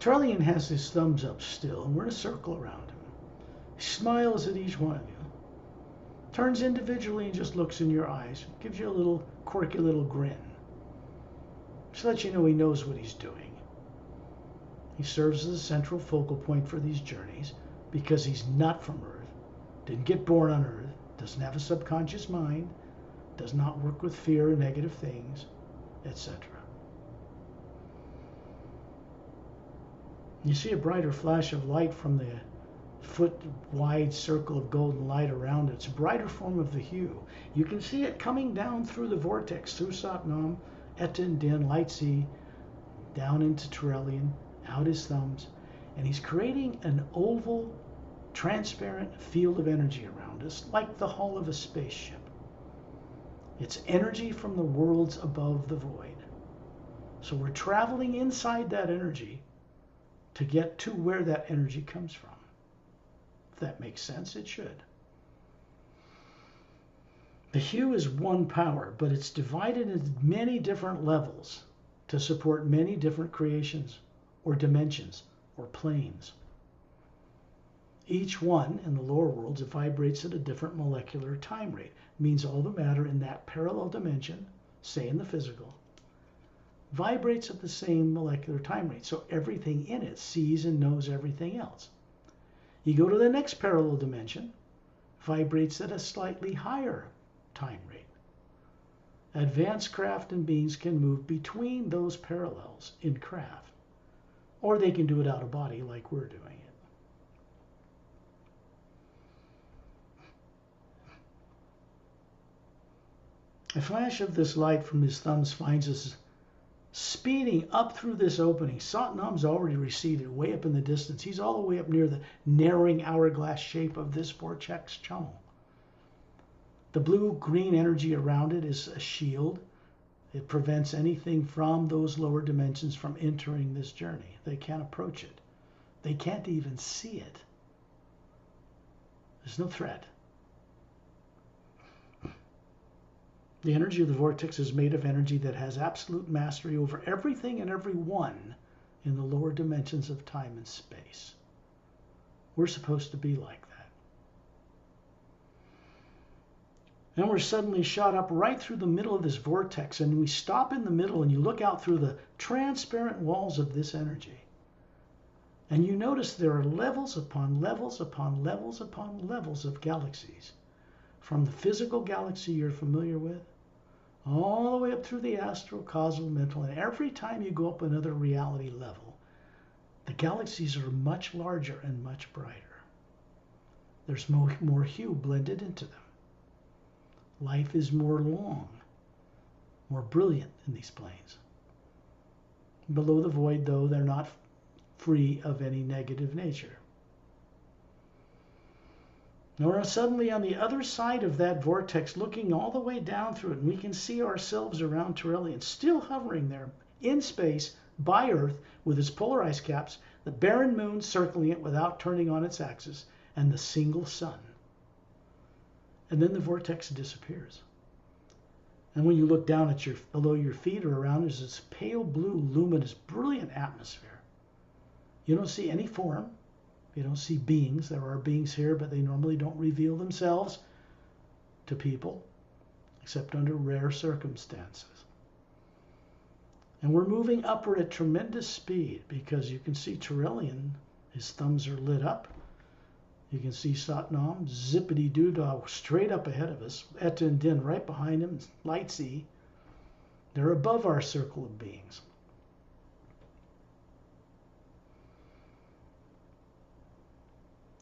Trillian has his thumbs up still, and we're in a circle around him. He smiles at each one of you, turns individually and just looks in your eyes, gives you a little quirky little grin. Just let you know he knows what he's doing. He serves as a central focal point for these journeys because he's not from Earth, didn't get born on Earth, doesn't have a subconscious mind, does not work with fear or negative things, etc. You see a brighter flash of light from the foot-wide circle of golden light around it. It's a brighter form of the hue. You can see it coming down through the vortex, through Satnam, Etten, Din, Light Sea, down into Trillian, out his thumbs, and he's creating an oval, transparent field of energy around us, like the hull of a spaceship. It's energy from the worlds above the void. So we're traveling inside that energy to get to where that energy comes from. If that makes sense, it should. The hue is one power, but it's divided into many different levels to support many different creations or dimensions or planes. Each one in the lower worlds vibrates at a different molecular time rate. Means all the matter in that parallel dimension, say in the physical, vibrates at the same molecular time rate. So everything in it sees and knows everything else. You go to the next parallel dimension, vibrates at a slightly higher time rate. Advanced craft and beings can move between those parallels in craft, or they can do it out of body like we're doing it. A flash of this light from his thumbs finds us speeding up through this opening. Satnam's already receded way up in the distance. He's all the way up near the narrowing hourglass shape of this vortex channel. The blue-green energy around it is a shield. It prevents anything from those lower dimensions from entering this journey. They can't approach it. They can't even see it. There's no threat. The energy of the vortex is made of energy that has absolute mastery over everything and everyone in the lower dimensions of time and space. We're supposed to be like that. And we're suddenly shot up right through the middle of this vortex, and we stop in the middle, and you look out through the transparent walls of this energy. And you notice there are levels upon levels upon levels upon levels of galaxies. From the physical galaxy you're familiar with, all the way up through the astral, causal, mental, and every time you go up another reality level, the galaxies are much larger and much brighter. There's more hue blended into them. Life is more long, more brilliant in these planes. Below the void, though, they're not free of any negative nature. Now we're suddenly on the other side of that vortex, looking all the way down through it, and we can see ourselves around Turelian, still hovering there in space by Earth with its polarized caps, the barren moon circling it without turning on its axis, and the single sun. And then the vortex disappears. And when you look down at below your feet or around, there's this pale blue, luminous, brilliant atmosphere. You don't see any form. You don't see beings. There are beings here, but they normally don't reveal themselves to people, except under rare circumstances. And we're moving upward at tremendous speed because you can see Turelian, his thumbs are lit up. You can see Satnam, zippity-doo-dah, straight up ahead of us. Eta and Din right behind him, Light C. They're above our circle of beings.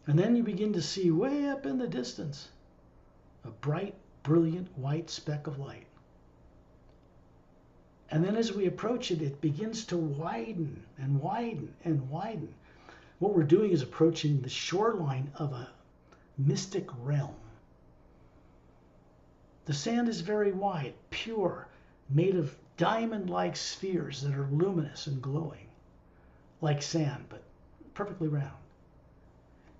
And then you begin to see way up in the distance a bright, brilliant white speck of light. And then as we approach it, it begins to widen and widen and widen. What we're doing is approaching the shoreline of a mystic realm. The sand is very white, pure, made of diamond-like spheres that are luminous and glowing, like sand, but perfectly round.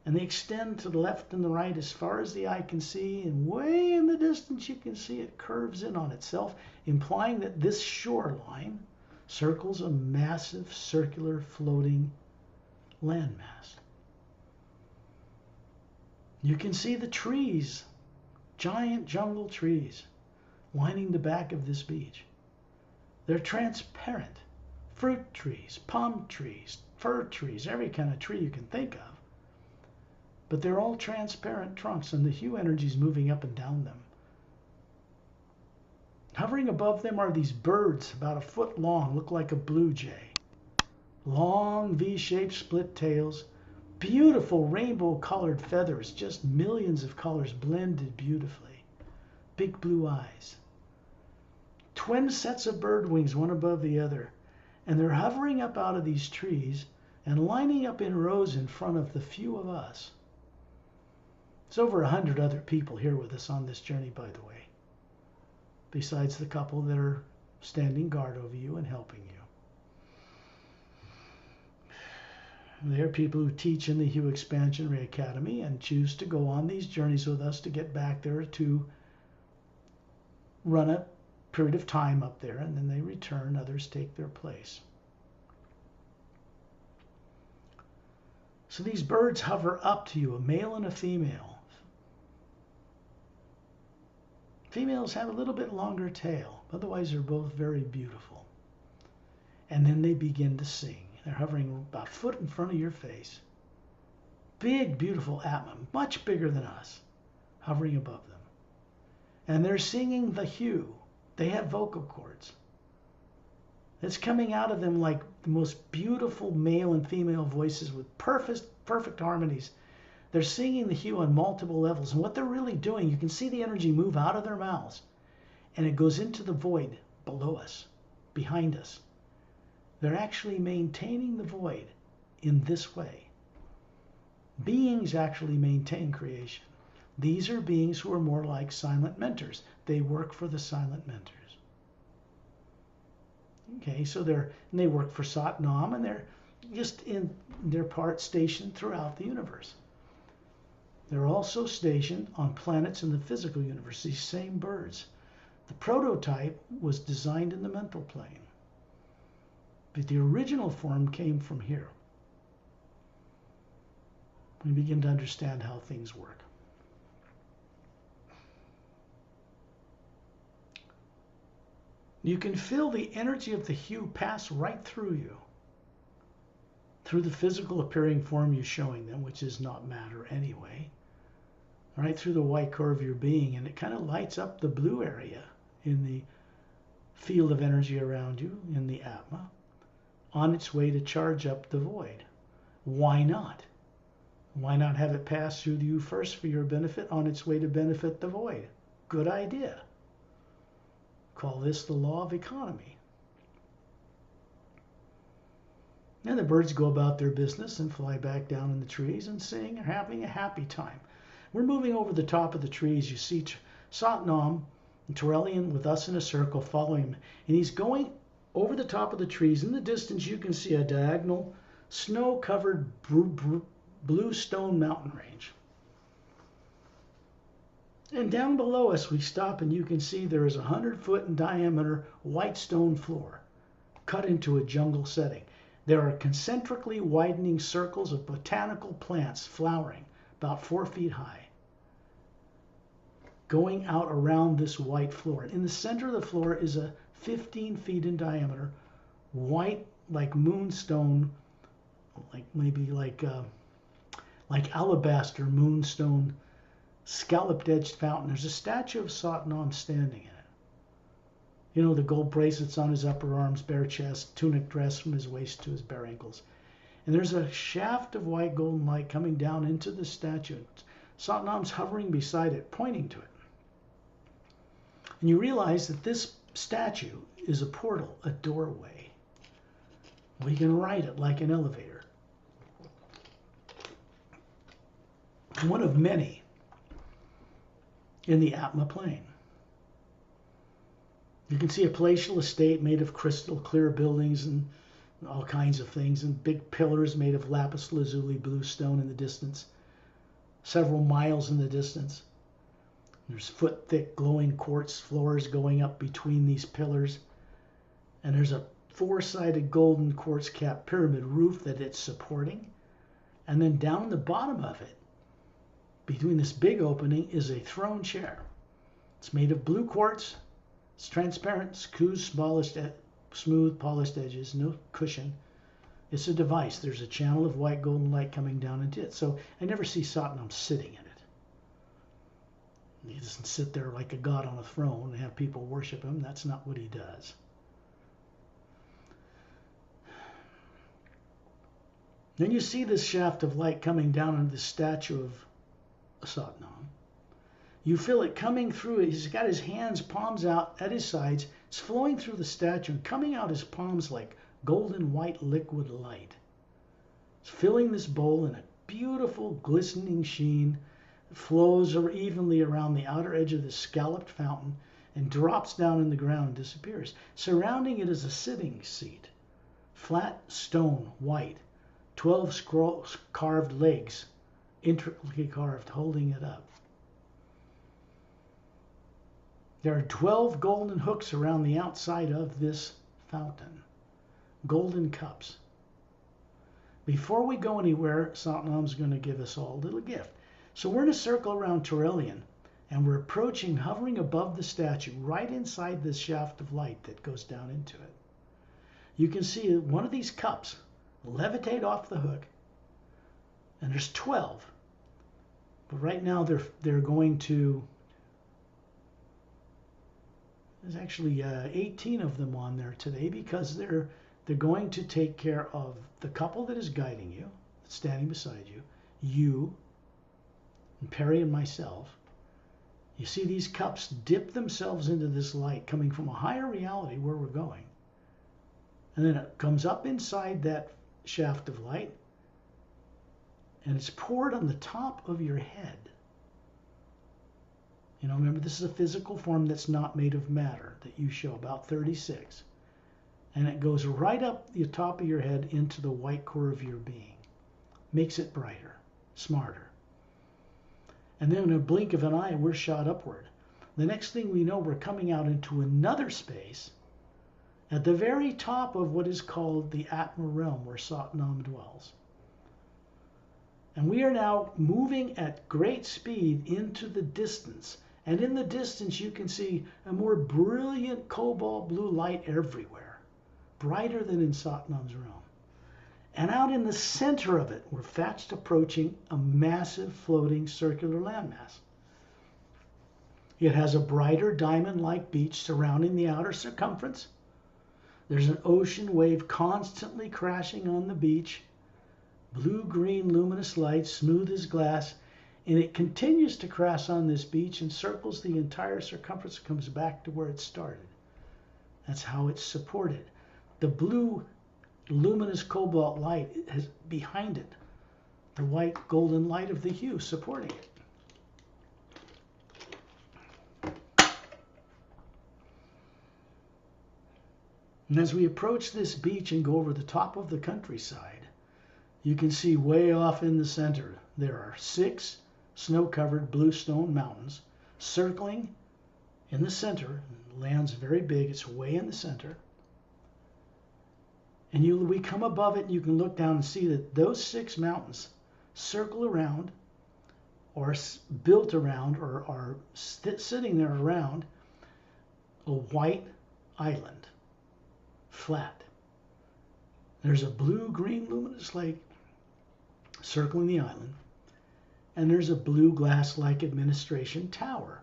And they extend to the left and the right as far as the eye can see, and way in the distance you can see it curves in on itself, implying that this shoreline circles a massive circular floating landmass. You can see the trees, giant jungle trees, lining the back of this beach. They're transparent. Fruit trees, palm trees, fir trees, every kind of tree you can think of. But they're all transparent trunks, and the hue energy is moving up and down them. Hovering above them are these birds about a foot long, look like a blue jay. Long V-shaped split tails, beautiful rainbow-colored feathers, just millions of colors blended beautifully. Big blue eyes. Twin sets of bird wings, one above the other. And they're hovering up out of these trees and lining up in rows in front of the few of us. There's over 100 other people here with us on this journey, by the way, besides the couple that are standing guard over you and helping you. They are people who teach in the Hue Expansionary Academy and choose to go on these journeys with us to get back there to run a period of time up there, and then they return. Others take their place. So these birds hover up to you, a male and a female. Females have a little bit longer tail. Otherwise, they're both very beautiful. And then they begin to sing. They're hovering about a foot in front of your face. Big, beautiful Atma, much bigger than us, hovering above them. And they're singing the hue. They have vocal cords. It's coming out of them like the most beautiful male and female voices with perfect harmonies. They're singing the hue on multiple levels. And what they're really doing, you can see the energy move out of their mouths. And it goes into the void below us, behind us. They're actually maintaining the void in this way. Beings actually maintain creation. These are beings who are more like silent mentors. They work for the silent mentors. Okay, so they work for Satnam, and they're just in their part stationed throughout the universe. They're also stationed on planets in the physical universe, these same birds. The prototype was designed in the mental plane, but the original form came from here. We begin to understand how things work. You can feel the energy of the hue pass right through you, through the physical appearing form you're showing them, which is not matter anyway, right through the white core of your being, and it kind of lights up the blue area in the field of energy around you, in the Atma, on its way to charge up the void. Why not? Why not have it pass through you first for your benefit on its way to benefit the void? Good idea. Call this the law of economy. And the birds go about their business and fly back down in the trees and sing and having a happy time. We're moving over the top of the trees. You see Satnam and Turelian with us in a circle following him. And he's going over the top of the trees. In the distance, you can see a diagonal, snow-covered blue stone mountain range. And down below us, we stop and you can see there is a 100-foot in diameter white stone floor cut into a jungle setting. There are concentrically widening circles of botanical plants flowering about 4 feet high, going out around this white floor. In the center of the floor is a 15 feet in diameter, white like moonstone, like alabaster moonstone, scalloped-edged fountain. There's a statue of Satnam standing in it. You know, the gold bracelets on his upper arms, bare chest, tunic dress from his waist to his bare ankles. And there's a shaft of white golden light coming down into the statue. Satnam's hovering beside it, pointing to it. And you realize that this statue is a portal, a doorway. We can ride it like an elevator. One of many in the Atma plane. You can see a palatial estate made of crystal clear buildings and all kinds of things, and big pillars made of lapis lazuli blue stone in the distance, several miles in the distance. There's foot-thick glowing quartz floors going up between these pillars, and there's a 4-sided golden quartz-capped pyramid roof that it's supporting, and then down the bottom of it, between this big opening, is a throne chair. It's made of blue quartz. It's transparent, smooth, polished edges, no cushion. It's a device. There's a channel of white golden light coming down into it. So I never see Satnam sitting in it. He doesn't sit there like a god on a throne and have people worship him. That's not what he does. Then you see this shaft of light coming down on the statue of Satnam. You feel it coming through. He's got his hands, palms out at his sides. It's flowing through the statue and coming out his palms like golden white liquid light. It's filling this bowl in a beautiful glistening sheen. It flows evenly around the outer edge of the scalloped fountain and drops down in the ground and disappears. Surrounding it is a sitting seat, flat stone, white, 12 carved legs, intricately carved, holding it up. There are 12 golden hooks around the outside of this fountain, golden cups. Before we go anywhere, Satnam's going to give us all a little gift. So we're in a circle around Turelian, and we're approaching, hovering above the statue, right inside this shaft of light that goes down into it. You can see one of these cups levitate off the hook, and there's 12. But right now they're going to... There's actually 18 of them on there today because they're going to take care of the couple that is guiding you, standing beside you, you, and Pari and myself. You see these cups dip themselves into this light coming from a higher reality where we're going. And then it comes up inside that shaft of light and it's poured on the top of your head. Remember, this is a physical form that's not made of matter that you show, about 36. And it goes right up the top of your head into the white core of your being. Makes it brighter, smarter. And then in a blink of an eye, we're shot upward. The next thing we know, we're coming out into another space at the very top of what is called the Atma realm, where Satnam dwells. And we are now moving at great speed into the distance. And in the distance, you can see a more brilliant cobalt blue light everywhere, brighter than in Satnam's realm. And out in the center of it, we're fast approaching a massive floating circular landmass. It has a brighter diamond-like beach surrounding the outer circumference. There's an ocean wave constantly crashing on the beach. Blue-green luminous light, smooth as glass, and it continues to crash on this beach and circles the entire circumference, comes back to where it started. That's how it's supported. The blue luminous cobalt light has behind it the white golden light of the hue supporting it. And as we approach this beach and go over the top of the countryside, you can see way off in the center there are 6 snow-covered bluestone mountains circling in the center. The land's very big, it's way in the center. And we come above it and you can look down and see that those 6 mountains circle around or built around or are sitting there around a white island, flat. There's a blue-green luminous light circling the island, and there's a blue glass-like administration tower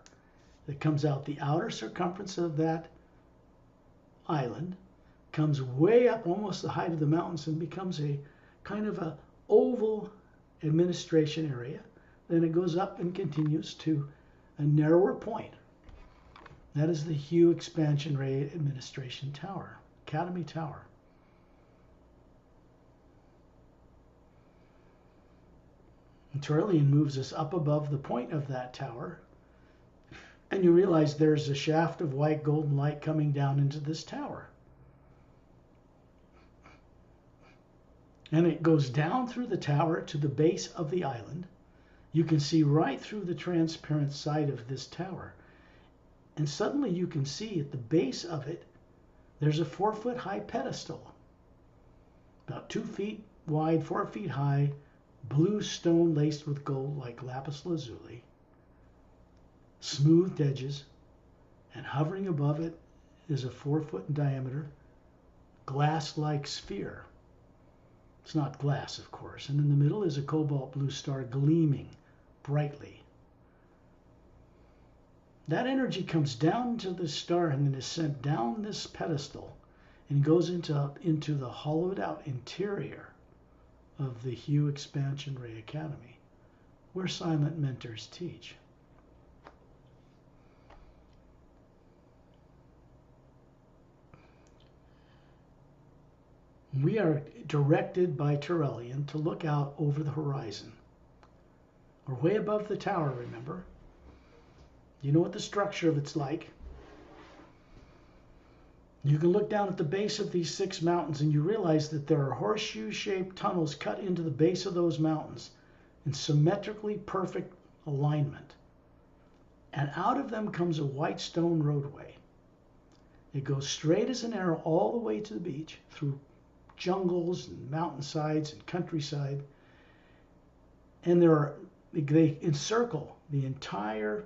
that comes out the outer circumference of that island, comes way up almost the height of the mountains and becomes a kind of a oval administration area. Then it goes up and continues to a narrower point. That is the Hue Expansion Ray Administration Tower, Academy Tower. And Turelian moves us up above the point of that tower, and you realize there's a shaft of white golden light coming down into this tower. And it goes down through the tower to the base of the island. You can see right through the transparent side of this tower. And suddenly you can see at the base of it, there's a 4-foot high pedestal. About 2 feet wide, 4 feet high, blue stone laced with gold like lapis lazuli. Smoothed edges, and hovering above it is a 4-foot in diameter, glass-like sphere. It's not glass, of course, and in the middle is a cobalt blue star gleaming brightly. That energy comes down into the star and then is sent down this pedestal and goes into the hollowed out interior of the Hue Expansion Ray Academy, where silent mentors teach. We are directed by Turelian to look out over the horizon. We're way above the tower, remember? You know what the structure of it's like. You can look down at the base of these 6 mountains and you realize that there are horseshoe-shaped tunnels cut into the base of those mountains in symmetrically perfect alignment. And out of them comes a white stone roadway. It goes straight as an arrow all the way to the beach through jungles and mountainsides and countryside. And they encircle the entire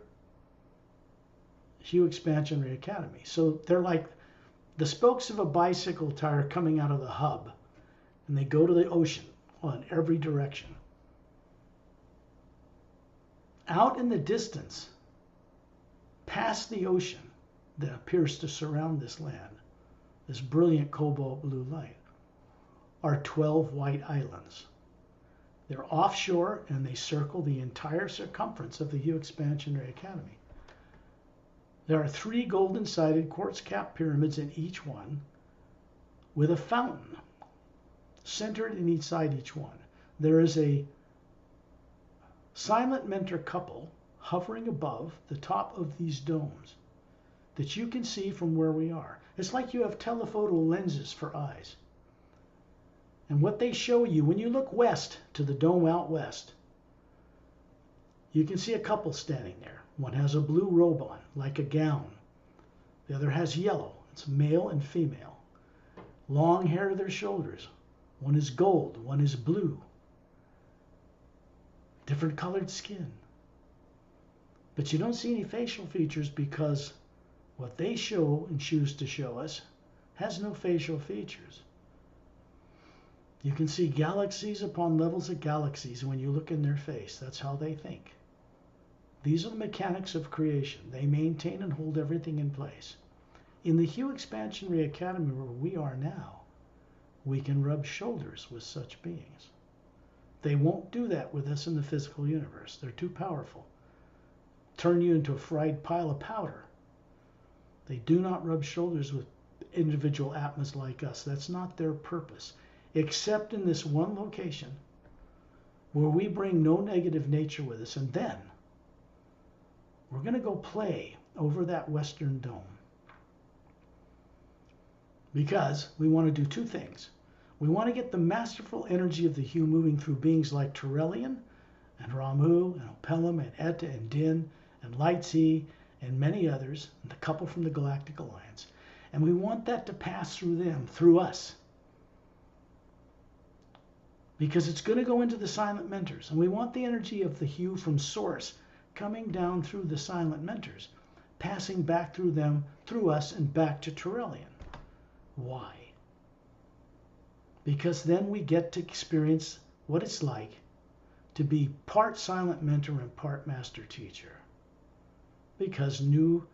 Hue Expansion Ray Academy. So they're like the spokes of a bicycle tire coming out of the hub, and they go to the ocean in every direction. Out in the distance, past the ocean that appears to surround this land, this brilliant cobalt blue light, are 12 white islands. They're offshore and they circle the entire circumference of the Hue Expansion Ray Academy. There are 3 golden-sided quartz-capped pyramids in each one with a fountain centered in each side each one. There is a silent mentor couple hovering above the top of these domes that you can see from where we are. It's like you have telephoto lenses for eyes. And what they show you, when you look west to the dome out west, you can see a couple standing there. One has a blue robe on, like a gown. The other has yellow. It's male and female. Long hair to their shoulders. One is gold, one is blue. Different colored skin. But you don't see any facial features because what they show and choose to show us has no facial features. You can see galaxies upon levels of galaxies when you look in their face. That's how they think. These are the mechanics of creation. They maintain and hold everything in place. In the Hue Expansionary Academy where we are now, we can rub shoulders with such beings. They won't do that with us in the physical universe. They're too powerful. Turn you into a fried pile of powder. They do not rub shoulders with individual atmas like us. That's not their purpose, except in this one location where we bring no negative nature with us. And then we're going to go play over that western dome because we want to do two things. We want to get the masterful energy of the hue moving through beings like Turelian and Ramu and Opelim and Etta and Din and Lightsea and many others, and the couple from the Galactic Alliance. And we want that to pass through them, through us. Because it's going to go into the silent mentors. And we want the energy of the hue from source coming down through the silent mentors, passing back through them, through us, and back to Turelian. Why? Because then we get to experience what it's like to be part silent mentor and part master teacher. Because new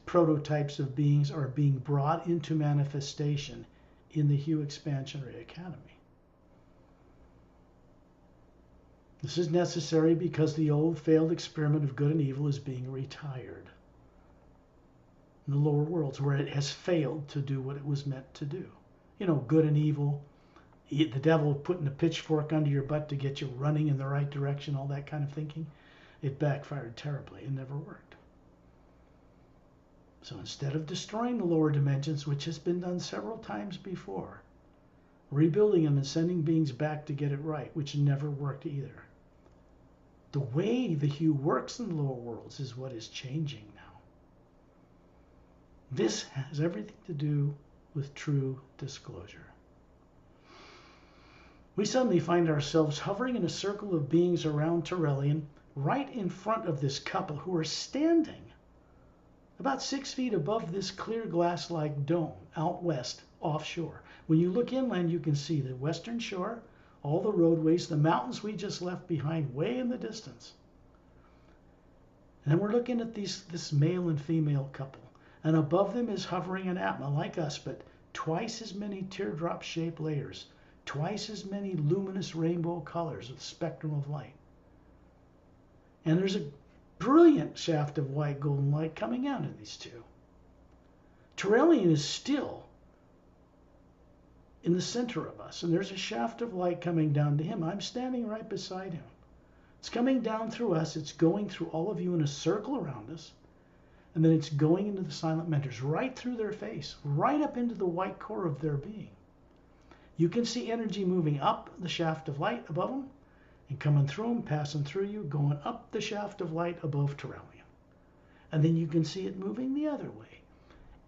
prototypes of beings are being brought into manifestation in the Hue Expansionary Academy. This is necessary because the old failed experiment of good and evil is being retired in the lower worlds where it has failed to do what it was meant to do. You know, good and evil, the devil putting a pitchfork under your butt to get you running in the right direction, all that kind of thinking. It backfired terribly. It never worked. So instead of destroying the lower dimensions, which has been done several times before, rebuilding them and sending beings back to get it right, which never worked either. The way the hue works in the lower worlds is what is changing now. This has everything to do with true disclosure. We suddenly find ourselves hovering in a circle of beings around Turelian, right in front of this couple who are standing about 6 feet above this clear glass-like dome out west, offshore. When you look inland, you can see the western shore, all the roadways, the mountains we just left behind way in the distance. And then we're looking at this male and female couple. And above them is hovering an Atma like us, but twice as many teardrop-shaped layers, twice as many luminous rainbow colors of the spectrum of light. And there's a brilliant shaft of white golden light coming out of these two. Turelian is still in the center of us, and there's a shaft of light coming down to him. I'm standing right beside him. It's coming down through us. It's going through all of you in a circle around us, and then it's going into the silent mentors, right through their face, right up into the white core of their being. You can see energy moving up the shaft of light above them, and coming through them, passing through you, going up the shaft of light above Turelian. And then you can see it moving the other way,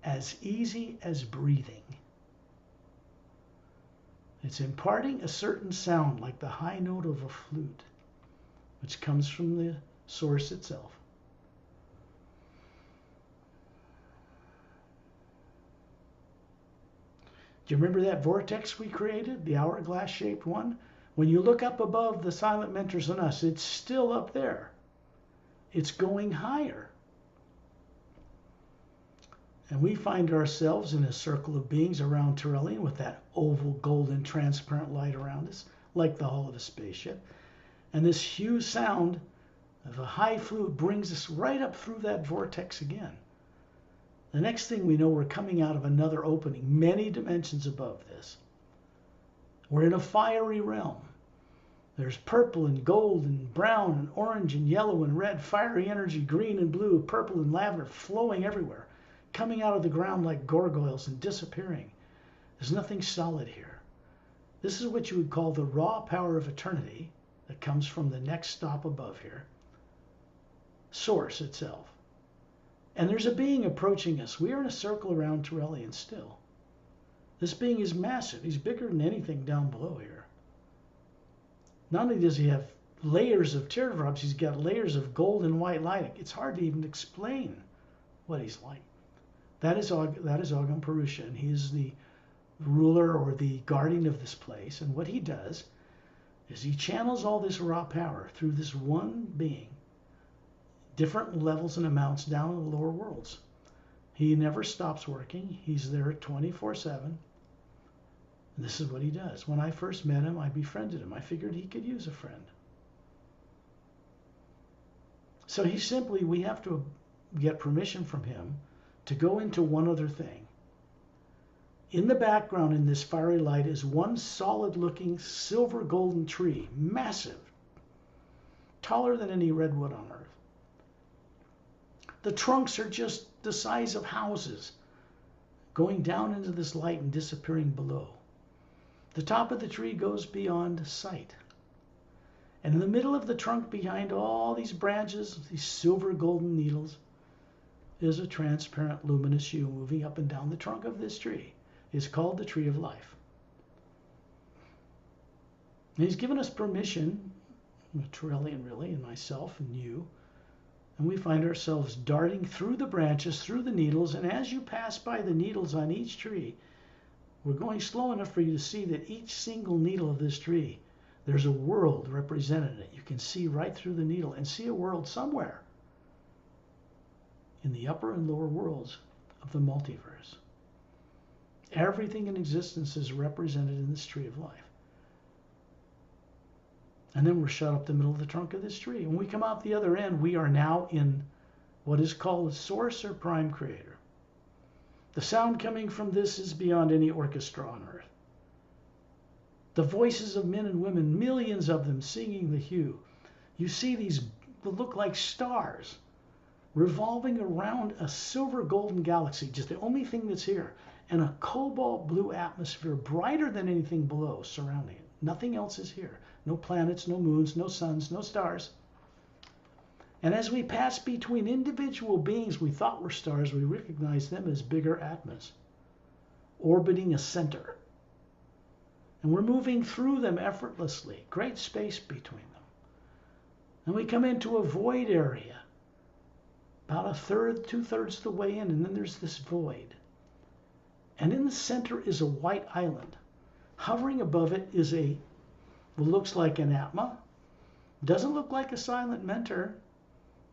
as easy as breathing. It's imparting a certain sound like the high note of a flute, which comes from the source itself. Do you remember that vortex we created, the hourglass-shaped one? When you look up above the silent mentors and us, it's still up there. It's going higher. And we find ourselves in a circle of beings around Turelian with that oval, golden, transparent light around us, like the hull of a spaceship. And this huge sound of a high flute brings us right up through that vortex again. The next thing we know, we're coming out of another opening, many dimensions above this. We're in a fiery realm. There's purple and gold and brown and orange and yellow and red, fiery energy, green and blue, purple and lavender flowing everywhere, coming out of the ground like gargoyles and disappearing. There's nothing solid here. This is what you would call the raw power of eternity that comes from the next stop above here, Source itself. And there's a being approaching us. We are in a circle around Turelian still. This being is massive. He's bigger than anything down below here. Not only does he have layers of teardrops, he's got layers of gold and white light. It's hard to even explain what he's like. That is Ogam Purusha, and he is the ruler or the guardian of this place. And what he does is he channels all this raw power through this one being, different levels and amounts down in the lower worlds. He never stops working. He's there 24/7. And this is what he does. When I first met him, I befriended him. I figured he could use a friend. So we have to get permission from him to go into one other thing. In the background in this fiery light is one solid-looking silver golden tree, massive, taller than any redwood on earth. The trunks are just the size of houses, going down into this light and disappearing below. The top of the tree goes beyond sight. And in the middle of the trunk, behind all these branches, these silver golden needles, is a transparent luminous hue moving up and down the trunk of this tree. It's called the Tree of Life. And he's given us permission, Turelian really, and myself and you, and we find ourselves darting through the branches, through the needles, and as you pass by the needles on each tree, we're going slow enough for you to see that each single needle of this tree, there's a world represented in it. You can see right through the needle and see a world somewhere in the upper and lower worlds of the multiverse. Everything in existence is represented in this Tree of Life. And then we're shut up the middle of the trunk of this tree. When we come out the other end, we are now in what is called the Source or Prime Creator. The sound coming from this is beyond any orchestra on earth. The voices of men and women, millions of them singing the hue. You see these look like stars revolving around a silver golden galaxy, just the only thing that's here, and a cobalt blue atmosphere brighter than anything below surrounding it. Nothing else is here. No planets, no moons, no suns, no stars. And as we pass between individual beings we thought were stars, we recognize them as bigger atmas, orbiting a center. And we're moving through them effortlessly, great space between them. And we come into a void area, about 1/3, 2/3 the way in, and then there's this void. And in the center is a white island. Hovering above it is what looks like an Atma. Doesn't look like a silent mentor.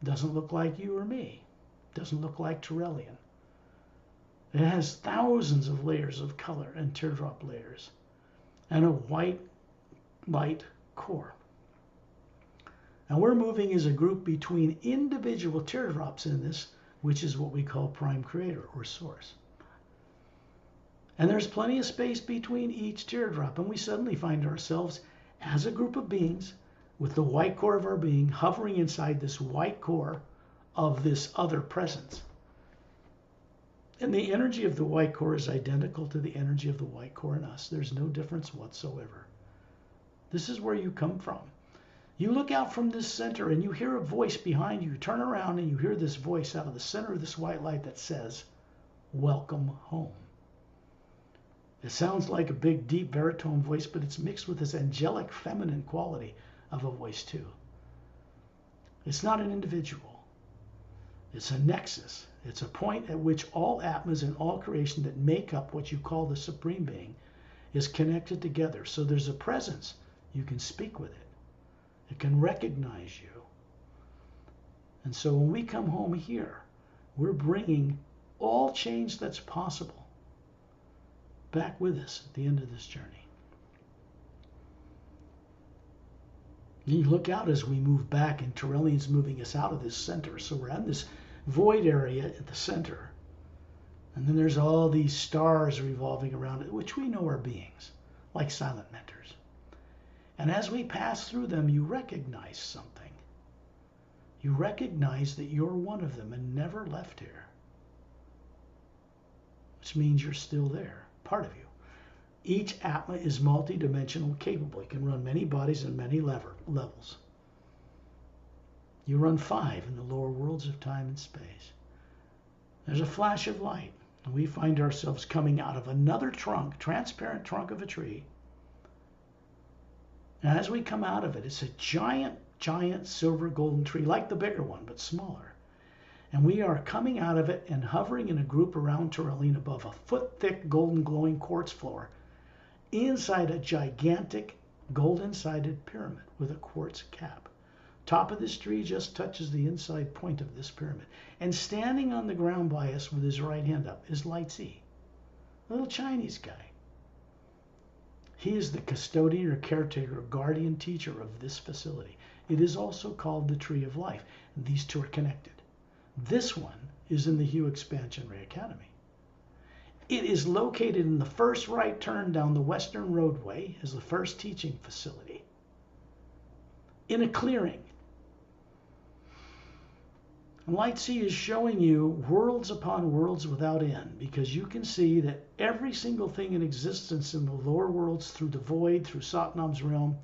Doesn't look like you or me. Doesn't look like Turelian. It has thousands of layers of color and teardrop layers and a white light core. And we're moving as a group between individual teardrops in this, which is what we call Prime Creator or Source. And there's plenty of space between each teardrop, and we suddenly find ourselves as a group of beings with the white core of our being hovering inside this white core of this other presence. And the energy of the white core is identical to the energy of the white core in us. There's no difference whatsoever. This is where you come from. You look out from this center and you hear a voice behind you. Turn around and you hear this voice out of the center of this white light that says, "Welcome home." It sounds like a big, deep baritone voice, but it's mixed with this angelic, feminine quality of a voice too. It's not an individual. It's a nexus. It's a point at which all atmas and all creation that make up what you call the Supreme Being is connected together. So there's a presence. You can speak with it. It can recognize you. And so when we come home here, we're bringing all change that's possible back with us at the end of this journey. You look out as we move back, and Turelian's moving us out of this center. So we're in this void area at the center. And then there's all these stars revolving around it, which we know are beings, like silent mentors. And as we pass through them, you recognize something. You recognize that you're one of them and never left here, which means you're still there, part of you. Each Atma is multidimensional capable. It can run many bodies and many levels. You run 5 in the lower worlds of time and space. There's a flash of light, and we find ourselves coming out of another trunk, transparent trunk of a tree. And as we come out of it, it's a giant, giant silver golden tree, like the bigger one, but smaller. And we are coming out of it and hovering in a group around Tyrolean above a foot-thick golden glowing quartz floor inside a gigantic golden-sided pyramid with a quartz cap. Top of this tree just touches the inside point of this pyramid. And standing on the ground by us with his right hand up is Light Z, a little Chinese guy. He is the custodian or caretaker or guardian teacher of this facility. It is also called the Tree of Life. And these two are connected. This one is in the Hue Expansion Ray Academy. It is located in the first right turn down the Western Roadway as the first teaching facility. In a clearing. And Light C is showing you worlds upon worlds without end, because you can see that every single thing in existence in the lower worlds, through the void, through Satnam's realm,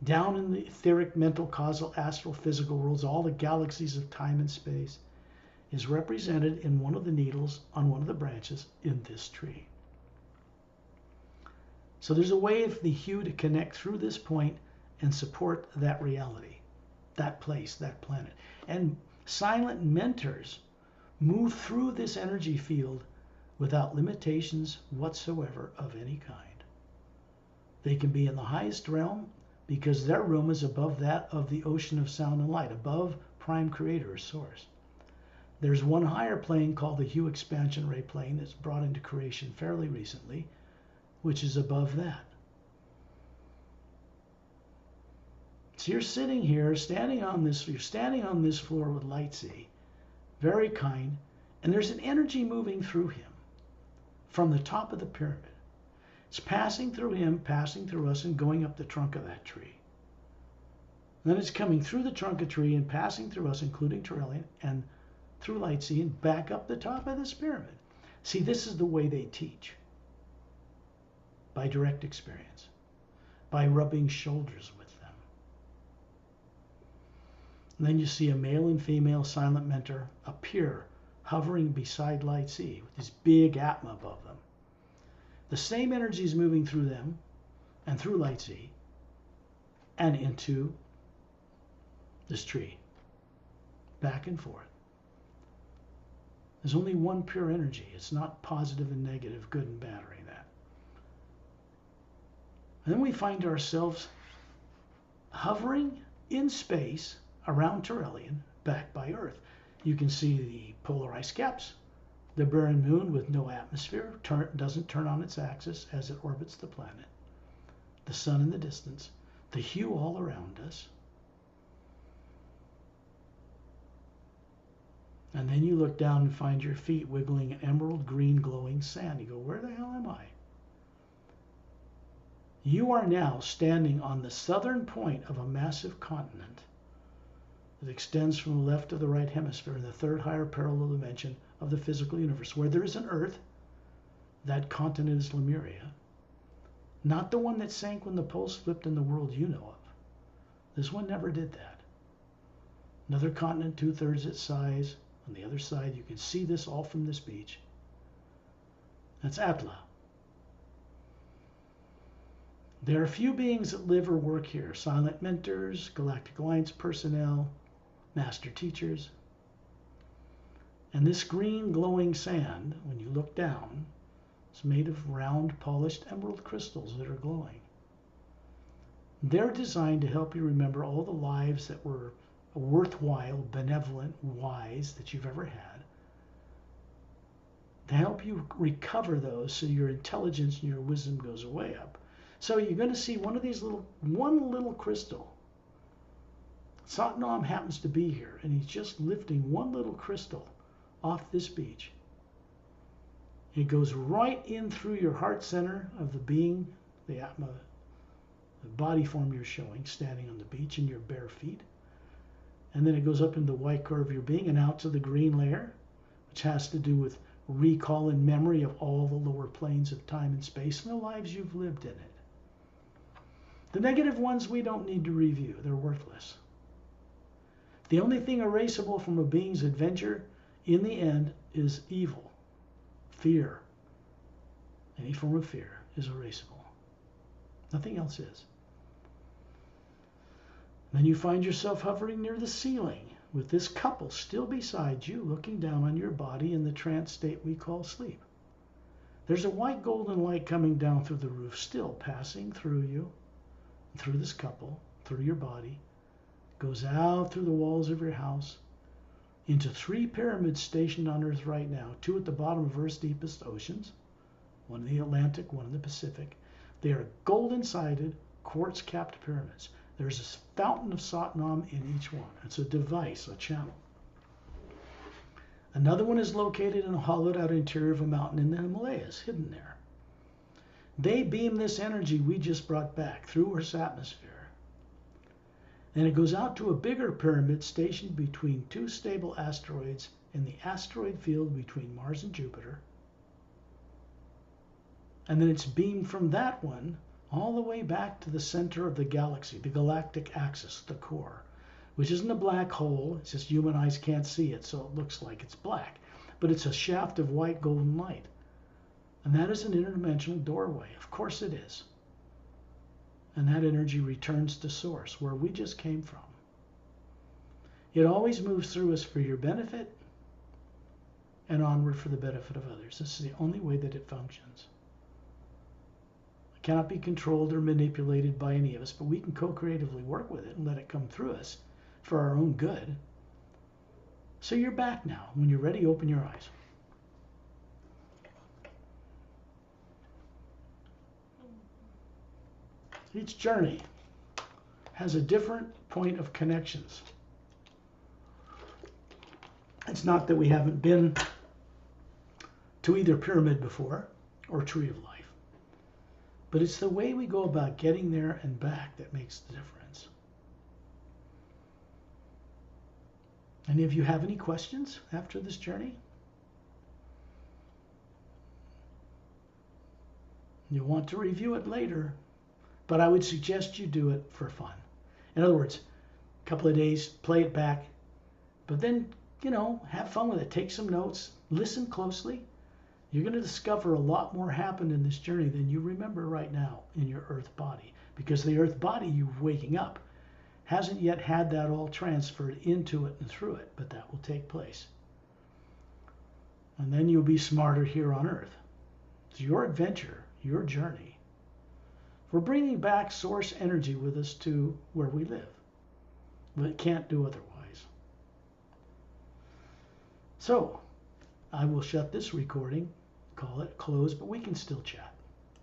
down in the etheric, mental, causal, astral, physical worlds, all the galaxies of time and space, is represented in one of the needles on one of the branches in this tree. So there's a way of the hue to connect through this point and support that reality, that place, that planet. And silent mentors move through this energy field without limitations whatsoever of any kind. They can be in the highest realm because their room is above that of the ocean of sound and light, above Prime Creator or Source. There's one higher plane called the Hue Expansion Ray plane that's brought into creation fairly recently, which is above that. So you're sitting here, you're standing on this floor with Light Z, very kind, and there's an energy moving through him from the top of the pyramid. It's passing through him, passing through us, and going up the trunk of that tree. And then it's coming through the trunk of the tree and passing through us, including Tyrolean, and through Light Z, and back up the top of this pyramid. See, this is the way they teach. By direct experience. By rubbing shoulders with them. And then you see a male and female silent mentor appear, hovering beside Light Z, with this big Atma above them. The same energy is moving through them, and through Light Z, and into this tree. Back and forth. There's only one pure energy. It's not positive and negative, good and bad, or any of that. And then we find ourselves hovering in space around Tyrolean, back by Earth. You can see the polar ice caps, the barren moon with no atmosphere, doesn't turn on its axis as it orbits the planet, the sun in the distance, the hue all around us. And then you look down and find your feet wiggling in emerald green glowing sand. You go, where the hell am I? You are now standing on the southern point of a massive continent that extends from the left to the right hemisphere in the third higher parallel dimension of the physical universe, where there is an Earth. That continent is Lemriel. Not the one that sank when the poles flipped in the world you know of. This one never did that. Another continent 2/3 its size. On the other side, you can see this all from this beach. That's Atla. There are few beings that live or work here. Silent mentors, Galactic Alliance personnel, master teachers. And this green glowing sand, when you look down, is made of round, polished emerald crystals that are glowing. They're designed to help you remember all the lives that were worthwhile, benevolent, wise that you've ever had, to help you recover those so your intelligence and your wisdom goes way up. So you're going to see one little crystal. Satnam happens to be here, and he's just lifting one little crystal off this beach. It goes right in through your heart center of the being, the Atma, the body form you're showing, standing on the beach in your bare feet. And then it goes up into the white core of your being and out to the green layer, which has to do with recall and memory of all the lower planes of time and space and the lives you've lived in it. The negative ones we don't need to review. They're worthless. The only thing erasable from a being's adventure in the end is evil, fear. Any form of fear is erasable. Nothing else is. Then you find yourself hovering near the ceiling with this couple still beside you, looking down on your body in the trance state we call sleep. There's a white golden light coming down through the roof, still passing through you, through this couple, through your body, goes out through the walls of your house, into 3 pyramids stationed on Earth right now, 2 at the bottom of Earth's deepest oceans, one in the Atlantic, one in the Pacific. They are golden-sided, quartz-capped pyramids. There's a fountain of Satnam in each one. It's a device, a channel. Another one is located in a hollowed-out interior of a mountain in the Himalayas, hidden there. They beam this energy we just brought back through Earth's atmosphere. And it goes out to a bigger pyramid stationed between 2 stable asteroids in the asteroid field between Mars and Jupiter. And then it's beamed from that one all the way back to the center of the galaxy, the galactic axis, the core, which isn't a black hole. It's just human eyes can't see it, so it looks like it's black. But it's a shaft of white golden light. And that is an interdimensional doorway. Of course it is. And that energy returns to source, where we just came from. It always moves through us for your benefit and onward for the benefit of others. This is the only way that it functions. It cannot be controlled or manipulated by any of us, but we can co-creatively work with it and let it come through us for our own good. So you're back now. When you're ready, open your eyes. Each journey has a different point of connections. It's not that we haven't been to either pyramid before or tree of life, but it's the way we go about getting there and back that makes the difference. Any of you have any questions after this journey? You'll want to review it later, but I would suggest you do it for fun. In other words, a couple of days, play it back, but then, have fun with it. Take some notes, listen closely. You're going to discover a lot more happened in this journey than you remember right now in your earth body, because the earth body you're waking up hasn't yet had that all transferred into it and through it, but that will take place. And then you'll be smarter here on earth. It's your adventure, your journey. We're bringing back source energy with us to where we live, but it can't do otherwise. So I will shut this recording, call it closed, but we can still chat.